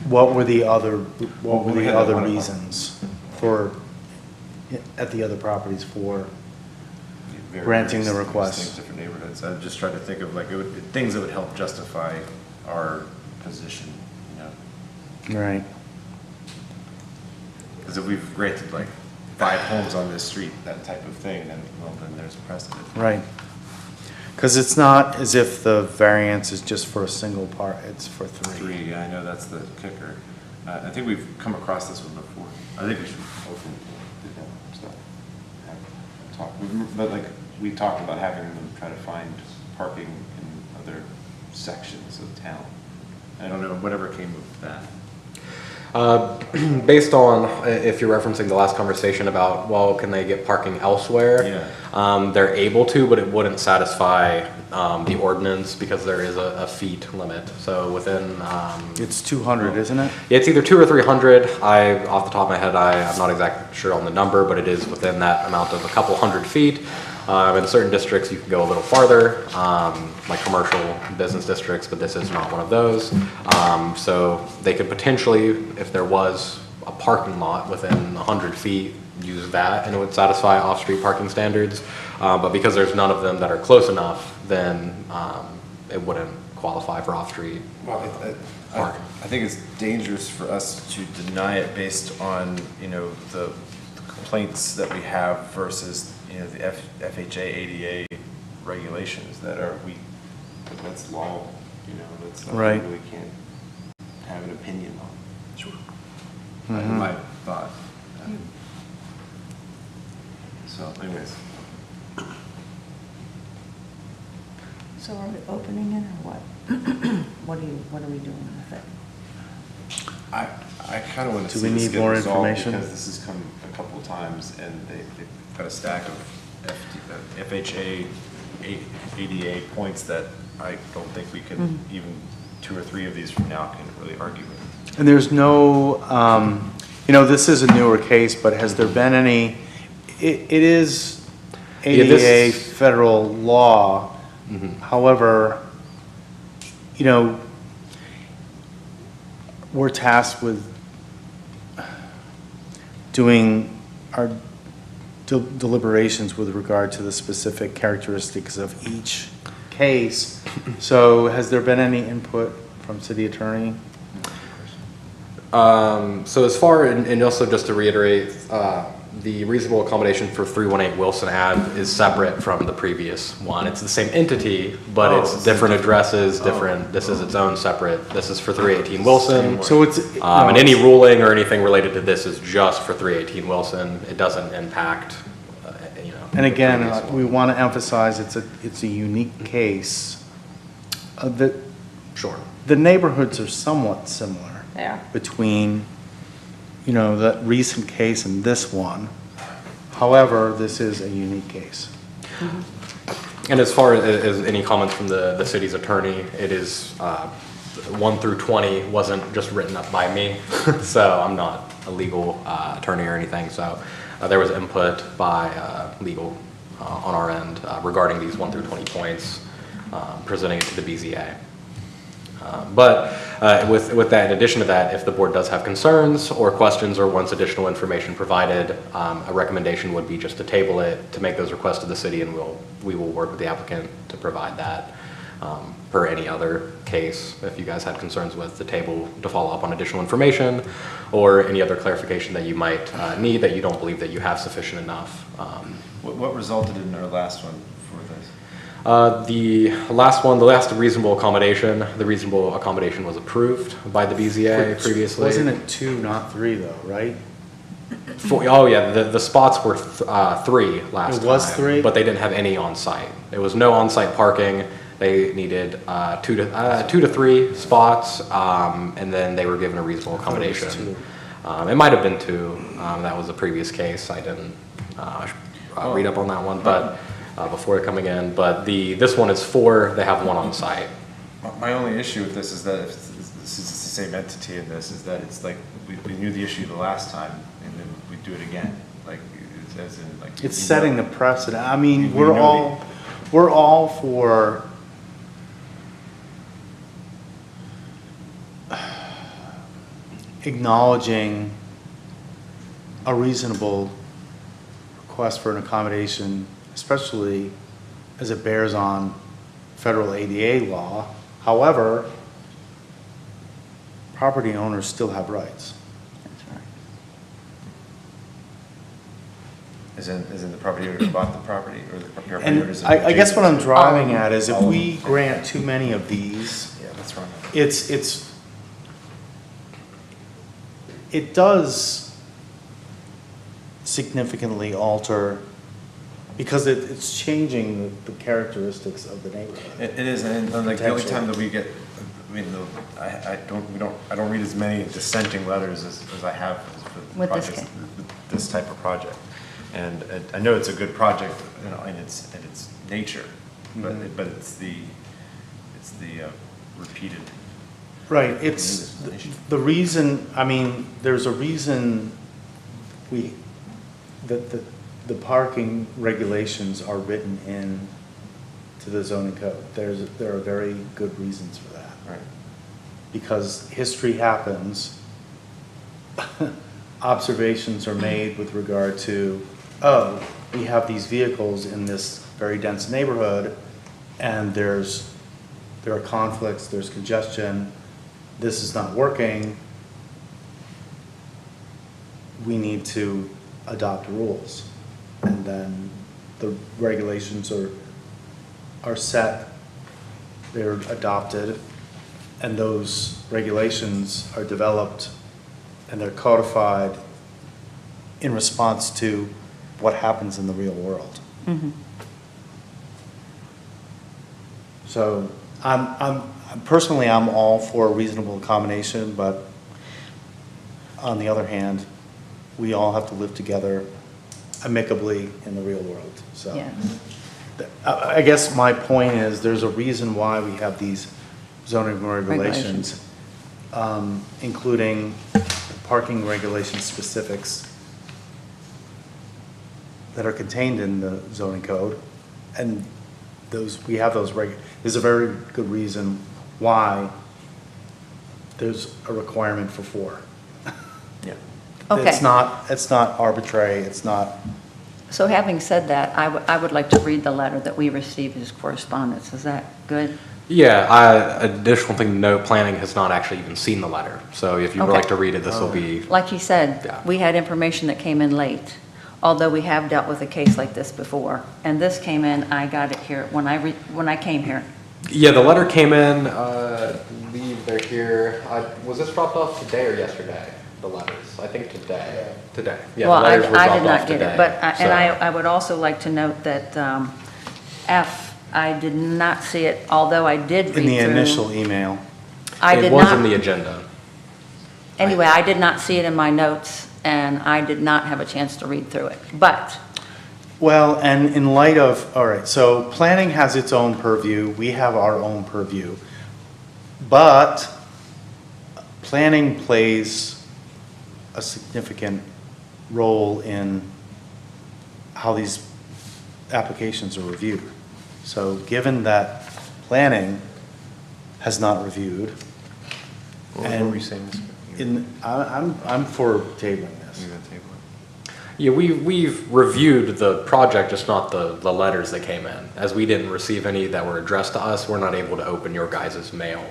What were the other We had one of them. reasons for, at the other properties for Very granting the various request? distinct different neighborhoods. I'm just trying to think of like, things that would help justify our position, you know? Right. Because if we've granted like 5 homes on this street, that type of thing, then, well, then there's a precedent. Right. Because it's not as if the variance is just for a single part, it's for 3. 3, I know that's the kicker. I think we've come across this one before. I think we should open talk. But like, we talked about having them try to find parking in other sections of town. I don't know, whatever came of that. Based on, if you're referencing the last conversation about, well, can they get parking elsewhere? Yeah. They're able to, but it wouldn't satisfy the ordinance because there is a feet limit. So within, It's 200, isn't it? it's either 200 or 300. Off the top of my head, I'm not exactly sure on the number, but it is within that amount of a couple hundred feet. In certain districts, you can go a little farther, like commercial business districts, but this is not one of those. So they could potentially, if there was a parking lot within 100 feet, use that and it would satisfy off-street parking standards. But because there's none of them that are close enough, then it wouldn't qualify for off-street Well, parking. I think it's dangerous for us to deny it based on, you know, the complaints that we have versus, you know, the FHA, ADA regulations that are, that's law, you know, that's something Right. we can't have an opinion on. Sure. Mhm. My thought. So anyways. So are we opening it or what? What are we doing with it? I kind of want to Do see we this need get more resolved information? because this has come a couple of times and they've got a stack of FHA, ADA points that I don't think we can, even 2 or 3 of these from now can really argue with. And there's no, you know, this is a newer case, but has there been any, it is ADA federal law. However, you know, we're tasked with doing our deliberations with regard to the specific characteristics of each case. So has there been any input from city attorney? So as far, and also just to reiterate, the reasonable accommodation for 318 Wilson Ave is separate from the previous one. It's the same entity, but it's different addresses, different, this is its own separate, this is for 318 Wilson. So it's, And any ruling or anything related to this is just for 318 Wilson. It doesn't impact, you know. and the again, previous one. we want to emphasize it's a unique case. Sure. The neighborhoods are somewhat similar. Yeah. Between, you know, that recent case and this one. However, this is a unique case. And as far as any comments from the city's attorney, it is 1 through 20 wasn't just written up by me, so I'm not a legal attorney or anything. So there was input by legal on our end regarding these 1 through 20 points, presenting it to the BZA. But with that, in addition to that, if the board does have concerns or questions or wants additional information provided, a recommendation would be just to table it, to make those requests to the city, and we will work with the applicant to provide that. Per any other case, if you guys had concerns with the table, to follow up on additional information or any other clarification that you might need that you don't believe that you have sufficient enough. What resulted in our last one for this? The last one, the last reasonable accommodation, the reasonable accommodation was approved by the BZA previously. Wasn't it 2, not 3 though, right? Oh yeah, the spots were 3 last time. It was 3? But they didn't have any on-site. There was no on-site parking. They needed 2 to 3 spots, and then they were given a reasonable accommodation. It might have been 2. That was a previous case. I didn't read up on that one, but before coming in. But this one is 4. They have 1 on site. My only issue with this is that if this is the same entity in this, is that it's like we knew the issue the last time, and then we do it again. Like as in like It's setting the precedent. I mean, we're all for acknowledging a reasonable request for an accommodation, especially as it bears on federal ADA law. However, property owners still have rights. As in the property owner who bought the property, or the property And owners. I guess what I'm driving at is if we grant too many of these, Yeah, that's wrong. it does significantly alter, because it's changing the characteristics of the neighborhood. It is, and like the only time that we get, I mean, I don't read as many dissenting letters as I have for With this projects, case. with this type of project. And I know it's a good project, you know, in its nature, but it's the repeated. Right, it's the reason, I mean, there's a reason that the parking regulations are written in to the zoning code. There are very good reasons for that. Right. Because history happens, observations are made with regard to, oh, we have these vehicles in this very dense neighborhood, and there are conflicts, there's congestion, this is not working, we need to adopt rules. And then the regulations are set, they're adopted, and those regulations are developed and they're codified in response to what happens in the real world. So personally, I'm all for reasonable accommodation, but on the other hand, we all have to live together amicably in the real world, so. Yeah. I guess my point is, there's a reason why we have these zoning regulations, including parking regulation specifics that are contained in the zoning code, and we have those there's a very good reason why there's a requirement for 4. Yeah. Okay. It's not arbitrary, it's not. So having said that, I would like to read the letter that we received as correspondence. Is that good? Yeah, additional thing to note, planning has not actually even seen the letter. So if you would Okay. like to read it, this will be, Like you said, Yeah. we had information that came in late, although we have dealt with a case like this before. And this came in, I got it here when I came here. yeah, the letter came in, I believe they're here. Was this dropped off today or yesterday, the letters? I think today. Today. Yeah, the Well, letters were I dropped did not off get today. it, but, and So- I would also like to note that F, I did not see it, although I did read through. In the initial email. I did It was in not, the agenda. anyway, I did not see it in my notes, and I did not have a chance to read through it. But, Well, and in light of, all right, so planning has its own purview, we have our own purview. But planning plays a significant role in how these applications are reviewed. So given that planning has not reviewed, What were you saying, Mr. I'm for tabling this. You're gonna table it? Yeah, we've reviewed the project, just not the letters that came in. As we didn't receive any that were addressed to us, we're not able to open your guys' mail,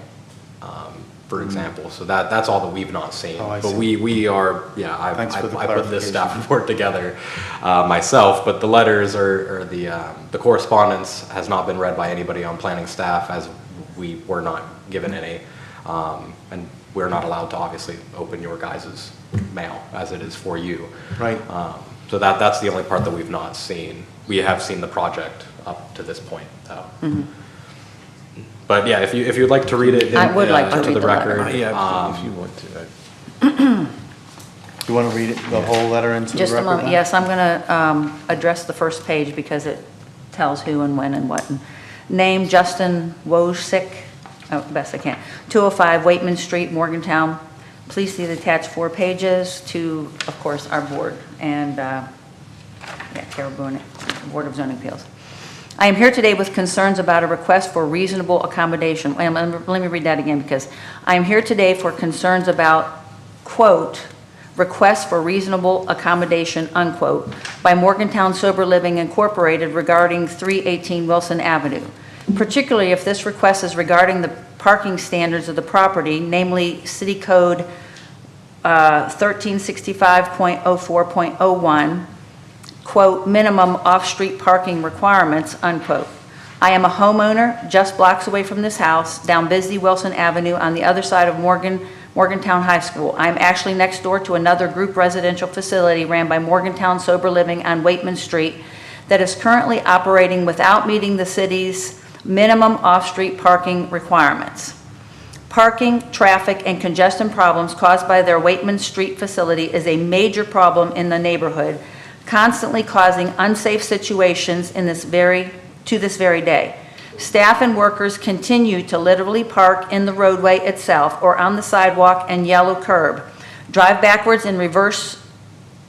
for example. So that's all that we've not seen. Oh, I But see. we are, yeah, I Thanks for the put this staff clarification. report together myself, but the letters or the correspondence has not been read by anybody on planning staff, as we were not given any. And we're not allowed to obviously open your guys' mail as it is for you. Right. So that's the only part that we've not seen. We have seen the project up to this point, though. But yeah, if you'd like to read it I would like to to read the the letter. record. Yeah, if you want to. You want to read it, the whole letter into the record? Just a moment, then? yes, I'm going to address the first page because it tells who and when and what. Name, Justin Wojcik, oh, best I can, 205 Waitman Street, Morgantown. Please see the attached 4 pages to, of course, our board and, Caribou Board of Zoning Appeals. I am here today with concerns about a request for reasonable accommodation. Let me read that again because I am here today for concerns about, quote, request for reasonable accommodation, unquote, by Morgantown Sober Living Incorporated regarding 318 Wilson Avenue, particularly if this request is regarding the parking standards of the property, namely City Code 1365.04.01, quote, minimum off-street parking requirements, unquote. I am a homeowner just blocks away from this house down busy Wilson Avenue on the other side of Morgantown High School. I am actually next door to another group residential facility ran by Morgantown Sober Living on Waitman Street that is currently operating without meeting the city's minimum off-street parking requirements. Parking, traffic, and congestion problems caused by their Waitman Street facility is a major problem in the neighborhood, constantly causing unsafe situations to this very day. Staff and workers continue to literally park in the roadway itself or on the sidewalk and yellow curb, drive backwards and reverse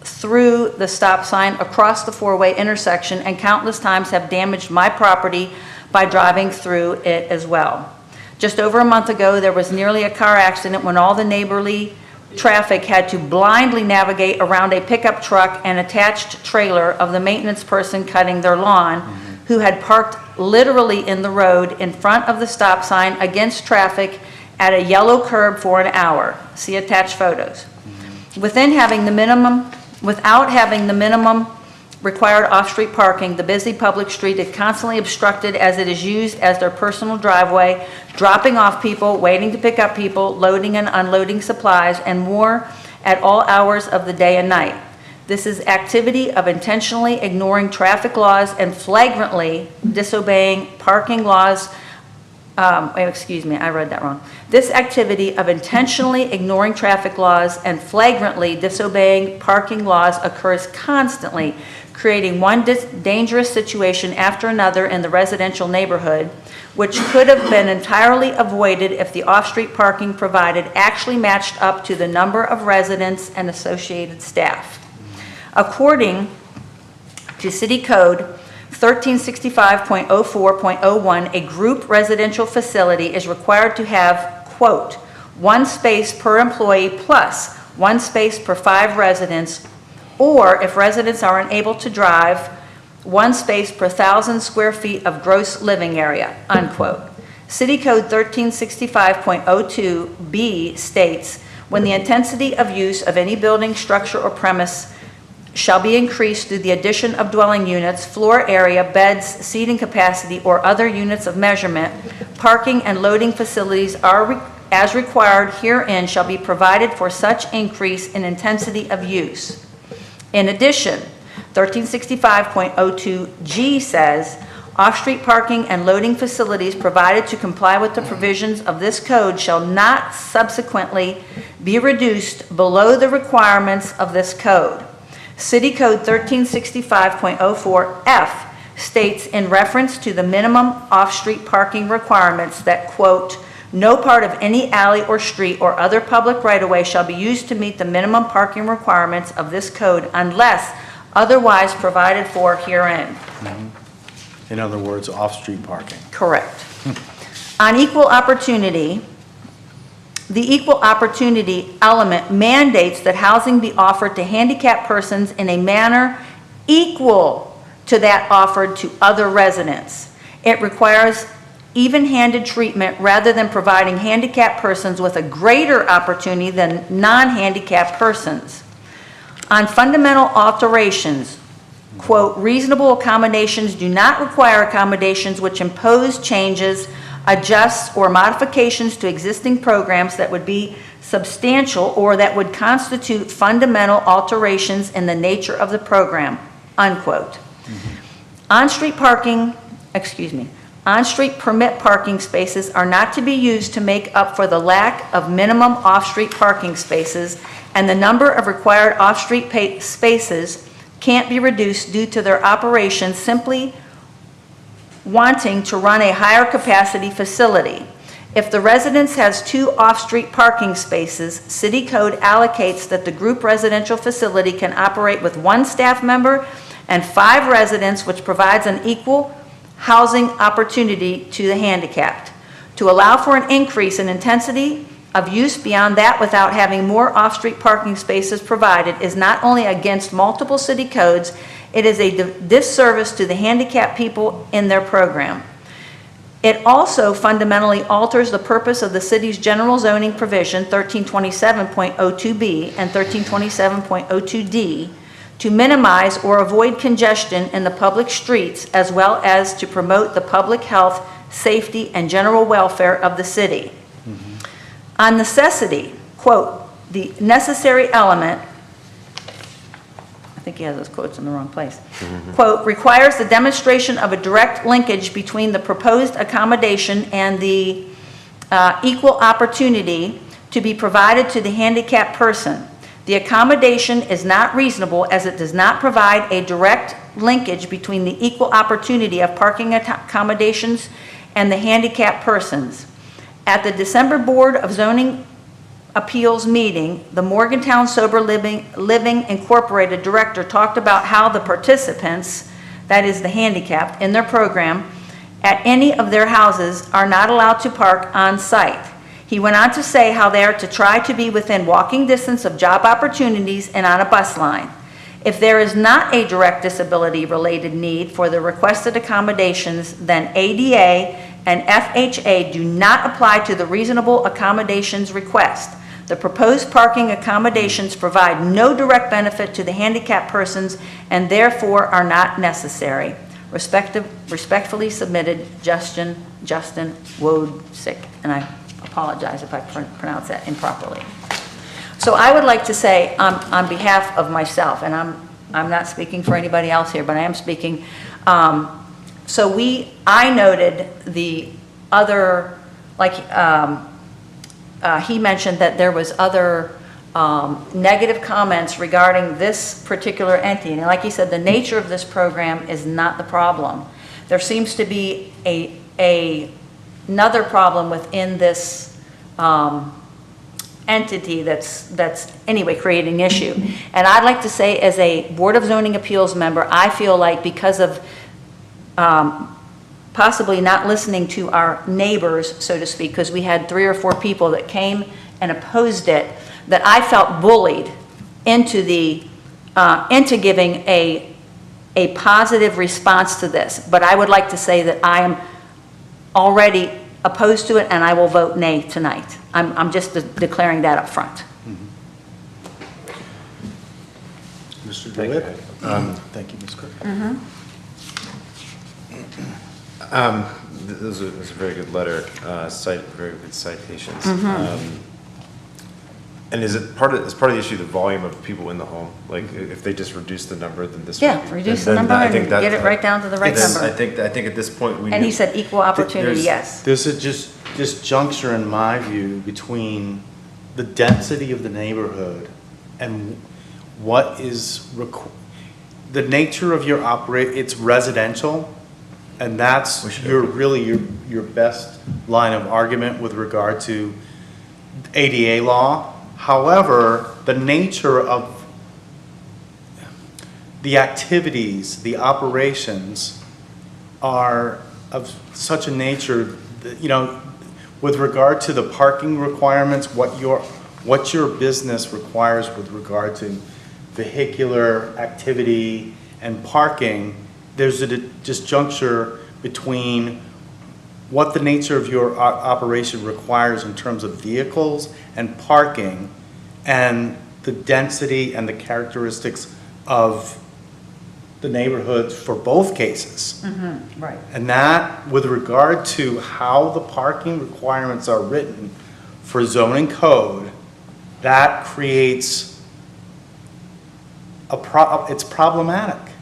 through the stop sign across the 4-way intersection, and countless times have damaged my property by driving through it as well. Just over a month ago, there was nearly a car accident when all the neighborly traffic had to blindly navigate around a pickup truck and attached trailer of the maintenance person cutting their lawn, who had parked literally in the road in front of the stop sign against traffic at a yellow curb for an hour. See attached photos. Without having the minimum required off-street parking, the busy public street is constantly obstructed as it is used as their personal driveway, dropping off people, waiting to pick up people, loading and unloading supplies, and more at all hours of the day and night. This is activity of intentionally ignoring traffic laws and flagrantly disobeying parking laws. Excuse me, I read that wrong. This activity of intentionally ignoring traffic laws and flagrantly disobeying parking laws occurs constantly, creating one dangerous situation after another in the residential neighborhood, which could have been entirely avoided if the off-street parking provided actually matched up to the number of residents and associated staff. According to City Code 1365.04.01, a group residential facility is required to have, quote, 1 space per employee plus 1 space per 5 residents, or if residents are unable to drive, 1 space per 1,000 square feet of gross living area, unquote. City Code 1365.02B states, when the intensity of use of any building, structure, or premise shall be increased through the addition of dwelling units, floor area, beds, seating capacity, or other units of measurement, parking and loading facilities as required herein shall be provided for such increase in intensity of use. In addition, 1365.02G says, off-street parking and loading facilities provided to comply with the provisions of this code shall not subsequently be reduced below the requirements of this code. City Code 1365.04F states in reference to the minimum off-street parking requirements that, quote, no part of any alley or street or other public right-of-way shall be used to meet the minimum parking requirements of this code unless otherwise provided for herein. In other words, off-street parking. Correct. On equal opportunity, the equal opportunity element mandates that housing be offered to handicapped persons in a manner equal to that offered to other residents. It requires even-handed treatment rather than providing handicapped persons with a greater opportunity than non-handicapped persons. On fundamental alterations, quote, reasonable accommodations do not require accommodations which impose changes, adjusts, or modifications to existing programs that would be substantial or that would constitute fundamental alterations in the nature of the program, unquote. On-street permit parking spaces are not to be used to make up for the lack of minimum off-street parking spaces, and the number of required off-street spaces can't be reduced due to their operations simply wanting to run a higher capacity facility. If the residence has 2 off-street parking spaces, city code allocates that the group residential facility can operate with 1 staff member and 5 residents, which provides an equal housing opportunity to the handicapped. To allow for an increase in intensity of use beyond that without having more off-street parking spaces provided is not only against multiple city codes, it is a disservice to the handicapped people in their program. It also fundamentally alters the purpose of the city's general zoning provision 1327.02B and 1327.02D to minimize or avoid congestion in the public streets, as well as to promote the public health, safety, and general welfare of the city. On necessity, quote, the necessary element, I think he has those quotes in the wrong place, quote, requires the demonstration of a direct linkage between the proposed accommodation and the equal opportunity to be provided to the handicapped person. The accommodation is not reasonable as it does not provide a direct linkage between the equal opportunity of parking accommodations and the handicapped persons. At the December Board of Zoning Appeals meeting, the Morgantown Sober Living Incorporated director talked about how the participants, that is the handicapped, in their program at any of their houses are not allowed to park on site. He went on to say how they are to try to be within walking distance of job opportunities and on a bus line. If there is not a direct disability-related need for the requested accommodations, then ADA and FHA do not apply to the reasonable accommodations request. The proposed parking accommodations provide no direct benefit to the handicapped persons and therefore are not necessary. Respectfully submitted, Justin Wodsick, and I apologize if I pronounce that improperly. So I would like to say on behalf of myself, and I'm not speaking for anybody else here, but I am speaking. I noted the other, he mentioned that there was other negative comments regarding this particular entity. And like he said, the nature of this program is not the problem. There seems to be another problem within this entity that's anyway creating an issue. And I'd like to say, as a Board of Zoning Appeals member, I feel like because of possibly not listening to our neighbors, so to speak, because we had 3 or 4 people that came and opposed it, that I felt bullied into giving a positive response to this. But I would like to say that I am already opposed to it, and I will vote nay tonight. I'm just declaring that up front. Mr. DeWitt? Thank you, Ms. Cook. This was a very good letter, very good citations. And is it part of the issue, the volume of people in the home? Like, if they just reduce the number, then this would Yeah, be- reduce the then number I and think that- get it right down to the right it's- number. I think at this point, we And he said equal opportunity, yes. There's a disjuncture, in my view, between the density of the neighborhood and what is, the nature of your it's residential, and that's your best line of argument with regard to ADA law. However, the nature of the activities, the operations are of such a nature that, you know, with regard to the parking requirements, what your business requires with regard to vehicular activity and parking, there's a disjuncture between what the nature of your operation requires in terms of vehicles and parking and the density and the characteristics of the neighborhoods for both cases. Right. And that, with regard to how the parking requirements are written for zoning code, that creates it's problematic,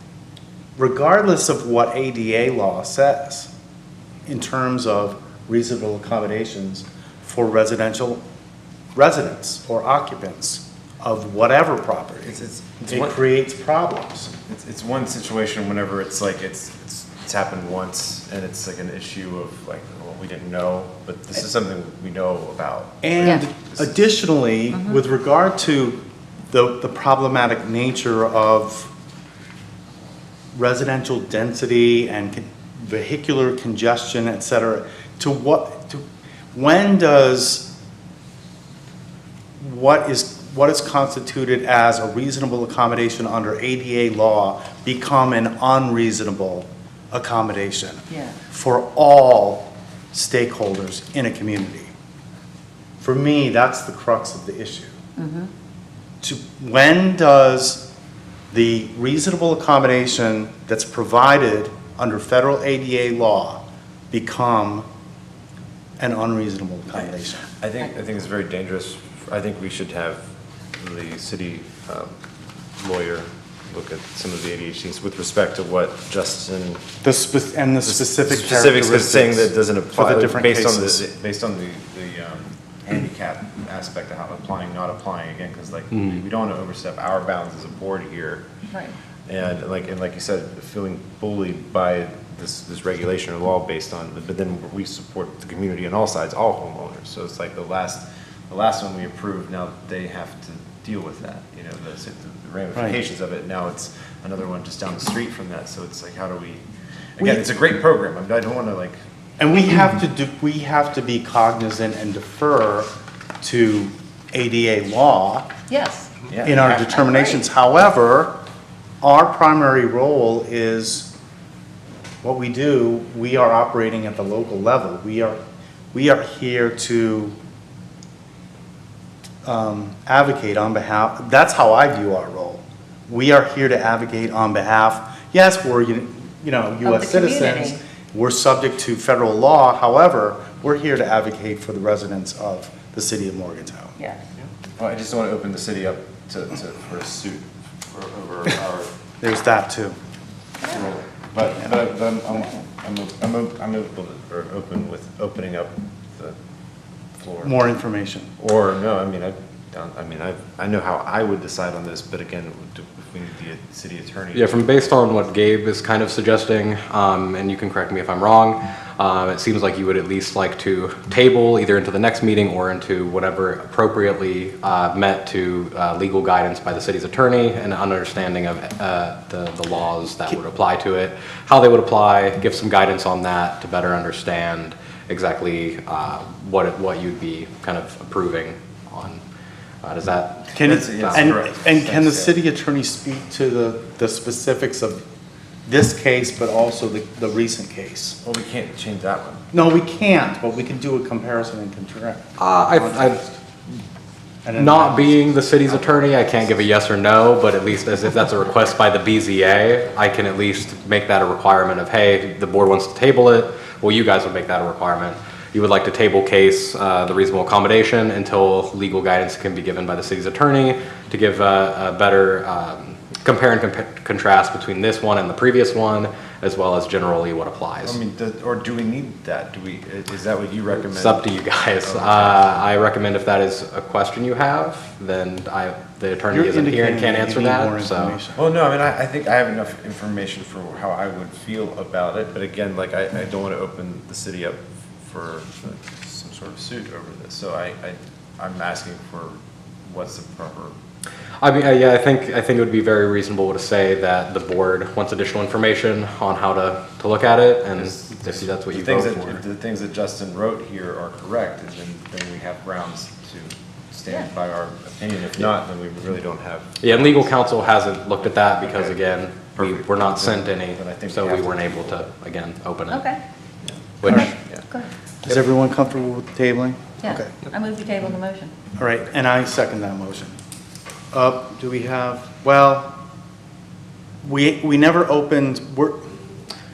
regardless of what ADA law says in terms of reasonable accommodations for residential residents or occupants of whatever property. It creates problems. It's one situation whenever it's like, it's happened once and it's like an issue of like, well, we didn't know, but this is something we know about. And additionally, with regard to the problematic nature of residential density and vehicular congestion, et cetera, when does what is constituted as a reasonable accommodation under ADA law become an unreasonable accommodation for all stakeholders in a community? For me, that's the crux of the issue. When does the reasonable accommodation that's provided under federal ADA law become an unreasonable accommodation? I think it's very dangerous. I think we should have the city lawyer look at some of the ADHDs with respect to what Justin. The specific specifics, because saying that doesn't apply for the different based cases. based on the handicap aspect of how applying, not applying again, because like we don't want to overstep our bounds as a board here. Right. And like you said, feeling bullied by this regulation or law based on, but then we support the community on all sides, all homeowners. So it's like the last one we approved, now they have to deal with that, you know, the ramifications of it. Now it's another one just down the street from that. So it's like, how do we, again, it's a great program. I mean, I don't want to like. And we have to be cognizant and defer to ADA law Yes. in our determinations. However, our primary role is what we do. We are operating at the local level. We are here to advocate on behalf. That's how I view our role. We are here to advocate on behalf. Yes, we're U.S. citizens. We're subject to federal law. However, we're here to advocate for the residents of the city of Morgantown. Yes. Well, I just don't want to open the city up for a suit over our. There's that too. But I'm open with opening up the floor. More information. Or no, I know how I would decide on this, but again, if we need the city attorney. Yeah, from based on what Gabe is kind of suggesting, and you can correct me if I'm wrong, it seems like you would at least like to table either into the next meeting or into whatever appropriately met to legal guidance by the city's attorney and an understanding of the laws that would apply to it, how they would apply, give some guidance on that to better understand exactly what you'd be kind of approving on. Does that? Can the Thanks, city attorney speak to the specifics of this case, but also the recent case? Well, we can't change that one. No, we can't, but we can do a comparison and contrast. Not being the city's attorney, I can't give a yes or no, but at least as if that's a request by the BZA, I can at least make that a requirement of, hey, the board wants to table it. Well, you guys would make that a requirement. You would like to table case, the reasonable accommodation until legal guidance can be given by the city's attorney to give a better compare and contrast between this one and the previous one, as well as generally what applies. I mean, or do we need that? Is that what you recommend? It's up to you guys. Okay. I recommend if that is a question you have, then the attorney isn't here and can't answer that, so. Well, no, I mean, I think I have enough information for how I would feel about it, but again, like, I don't want to open the city up for some sort of suit over this. So I'm asking for what's the proper I mean, yeah, I think it would be very reasonable to say that the board wants additional information on how to look at it, and if that's what you vote for. If the things that Justin wrote here are correct, then we have grounds to stand by our opinion. If not, then we really don't have. Yeah, and legal counsel hasn't looked at that because, again, we're not sent any, Then I think so we we have to- weren't able to, again, open it. Okay, Which, Alright. yeah. go ahead. Is everyone comfortable with tabling? Yeah, Okay. I move to table the motion. All right, and I second that motion. Do we have, well, we never opened,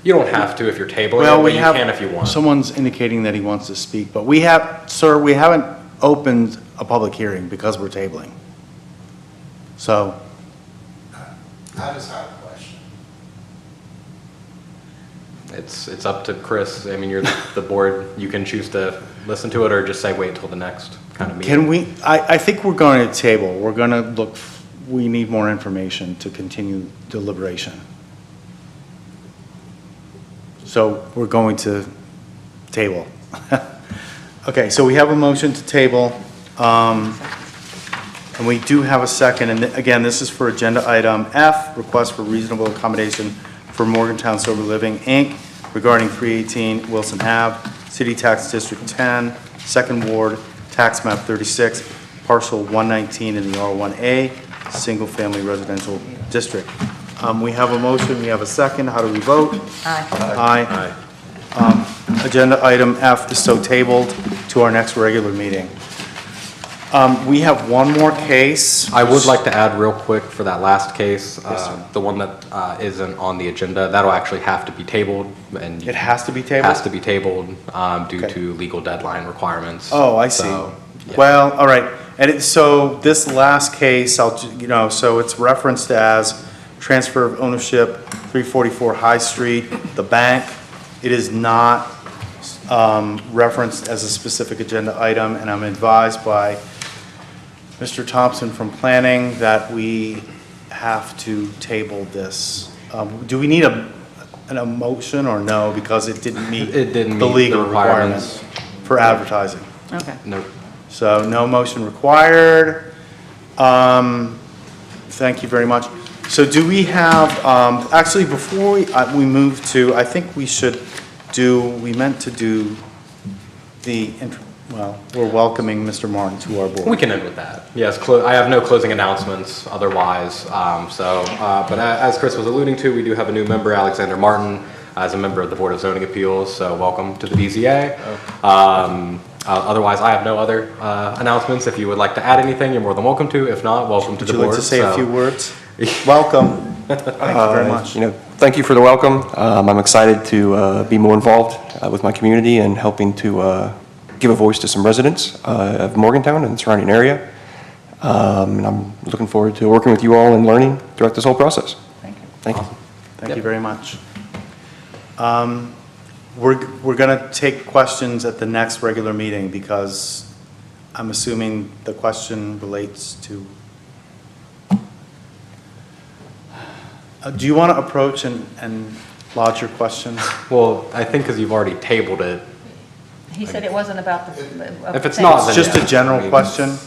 You don't have to if you're tabling well, it, we but you have. can if you want. Someone's indicating that he wants to speak, but we have, sir, we haven't opened a public hearing because we're tabling. So, I just have a question. It's up to Chris. I mean, you're the board. You can choose to listen to it or just say wait till the next kind of meeting. can we, I think we're going to table. We're going to look, we need more information to continue deliberation. So we're going to table. Okay, so we have a motion to table, and we do have a second. And again, this is for agenda item F, request for reasonable accommodation for Morgantown Sober Living, Inc., regarding 318 Wilson Ave, City Tax District 10, Second Ward, Tax Map 36, Parcel 119 in the R1A, Single Family Residential District. We have a motion, we have a second. How do we vote? Aye. Aye. Agenda item F is so tabled to our next regular meeting. We have one more case. I would like to add real quick for that last case, the one that isn't on the agenda, that'll actually have to be tabled, and It has to be tabled? has to be tabled due Okay. to legal deadline requirements. Oh, I see. So, yeah. Well, all right. And so this last case, so it's referenced as transfer of ownership, 344 High Street, the bank. It is not referenced as a specific agenda item, and I'm advised by Mr. Thompson from Planning that we have to table this. Do we need a motion or no, because it didn't meet It didn't the meet the legal requirements. requirements for advertising? Okay. No, So no motion required. Thank you very much. So do we have, actually, before we move to, I think we should do, we meant to do well, we're welcoming Mr. Martin to our board. we can end with that. Yes, I have no closing announcements otherwise. But as Chris was alluding to, we do have a new member, Alexander Martin, as a member of the Board of Zoning Appeals, so welcome to the BZA. Otherwise, I have no other announcements. If you would like to add anything, you're more than welcome to. If not, welcome to Would the you board. like to say a So- few words? Welcome. Thank you very much. Thank you for the welcome. I'm excited to be more involved with my community and helping to give a voice to some residents of Morgantown and the surrounding area. And I'm looking forward to working with you all and learning throughout this whole process. Thank you. Thank you. Thank you very much. We're going to take questions at the next regular meeting because I'm assuming the question relates to. Do you want to approach and lodge your question? Well, I think because you've already tabled it. He said it wasn't about the. If it's not, It's then just a yeah. general question?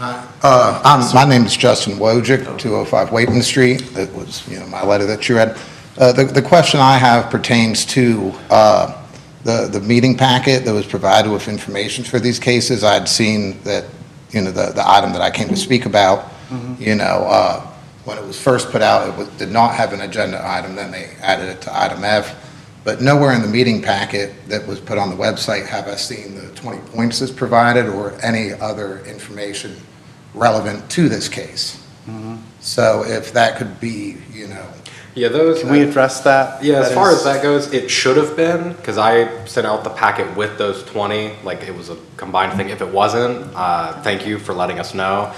My name is Justin Wojcik, 205 Waitman Street. That was, my letter that you read. The question I have pertains to the meeting packet that was provided with information for these cases. I'd seen that, the item that I came to speak about, when it was first put out, did not have an agenda item, then they added it to item F. But nowhere in the meeting packet that was put on the website have I seen the 20 points that's provided or any other information relevant to this case. So if that could be, Yeah, those. Can we address that? Yeah, as That far is- as that goes, it should have been, because I sent out the packet with those 20, like it was a combined thing. If it wasn't, thank you for letting us know.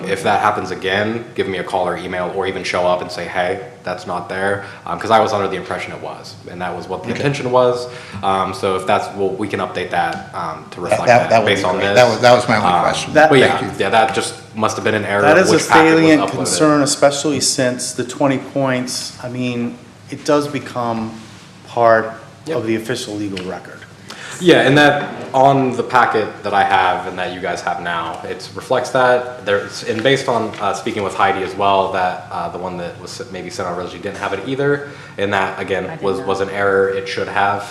If that happens again, give me a call or email, or even show up and say, hey, that's not there, because I was under the impression it was, and that was what the intention was. So if that's, well, we can update that to reflect that would be based on great. this. That was my only question. That- But Thank you. yeah, that just must have been an error. That is a which packet was salient uploaded. concern, especially since the 20 points, I mean, it does become part of the official legal record. Yeah, and that, on the packet that I have and that you guys have now, it reflects that. There's, and based on speaking with Heidi as well, that the one that was maybe sent out originally didn't have it either. And that, again, was an error. It should have.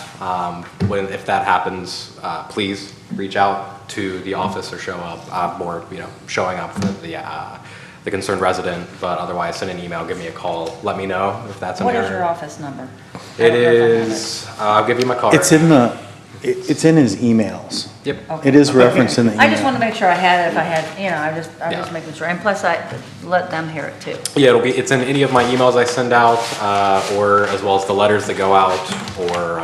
If that happens, please reach out to the office or show up, or, showing up for the concerned resident. But otherwise, send an email, give me a call, let me know if that's an error. What is your office number? It is, I'll give you my card. It's in his emails. Yep. It is referenced in the email. I just want to make sure I had it, if I had, I'm just making sure. And plus, I let them hear it too. Yeah, it's in any of my emails I send out, or as well as the letters that go out, or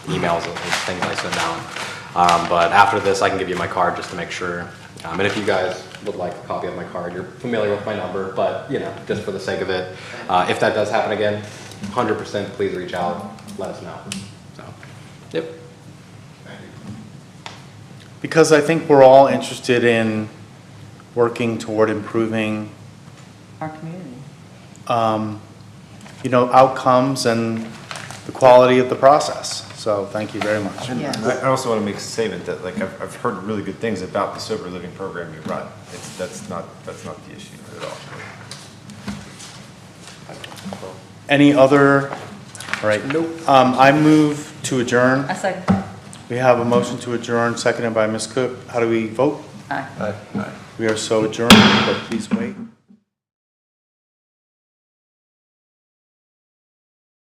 emails and things I send out. But after this, I can give you my card just to make sure. And if you guys would like a copy of my card, you're familiar with my number, but, just for the sake of it, if that does happen again, 100% please reach out, let us know. So, yep. Because I think we're all interested in working toward improving, Our community. outcomes and the quality of the process. So thank you very much. And I also want to make a statement that, like, I've heard really good things about the sober living program you run. That's not the issue at all. Any other, all right. Nope. I move to adjourn. A second. We have a motion to adjourn, seconded by Ms. Cook. How do we vote? Aye. We are so adjourned, but please wait.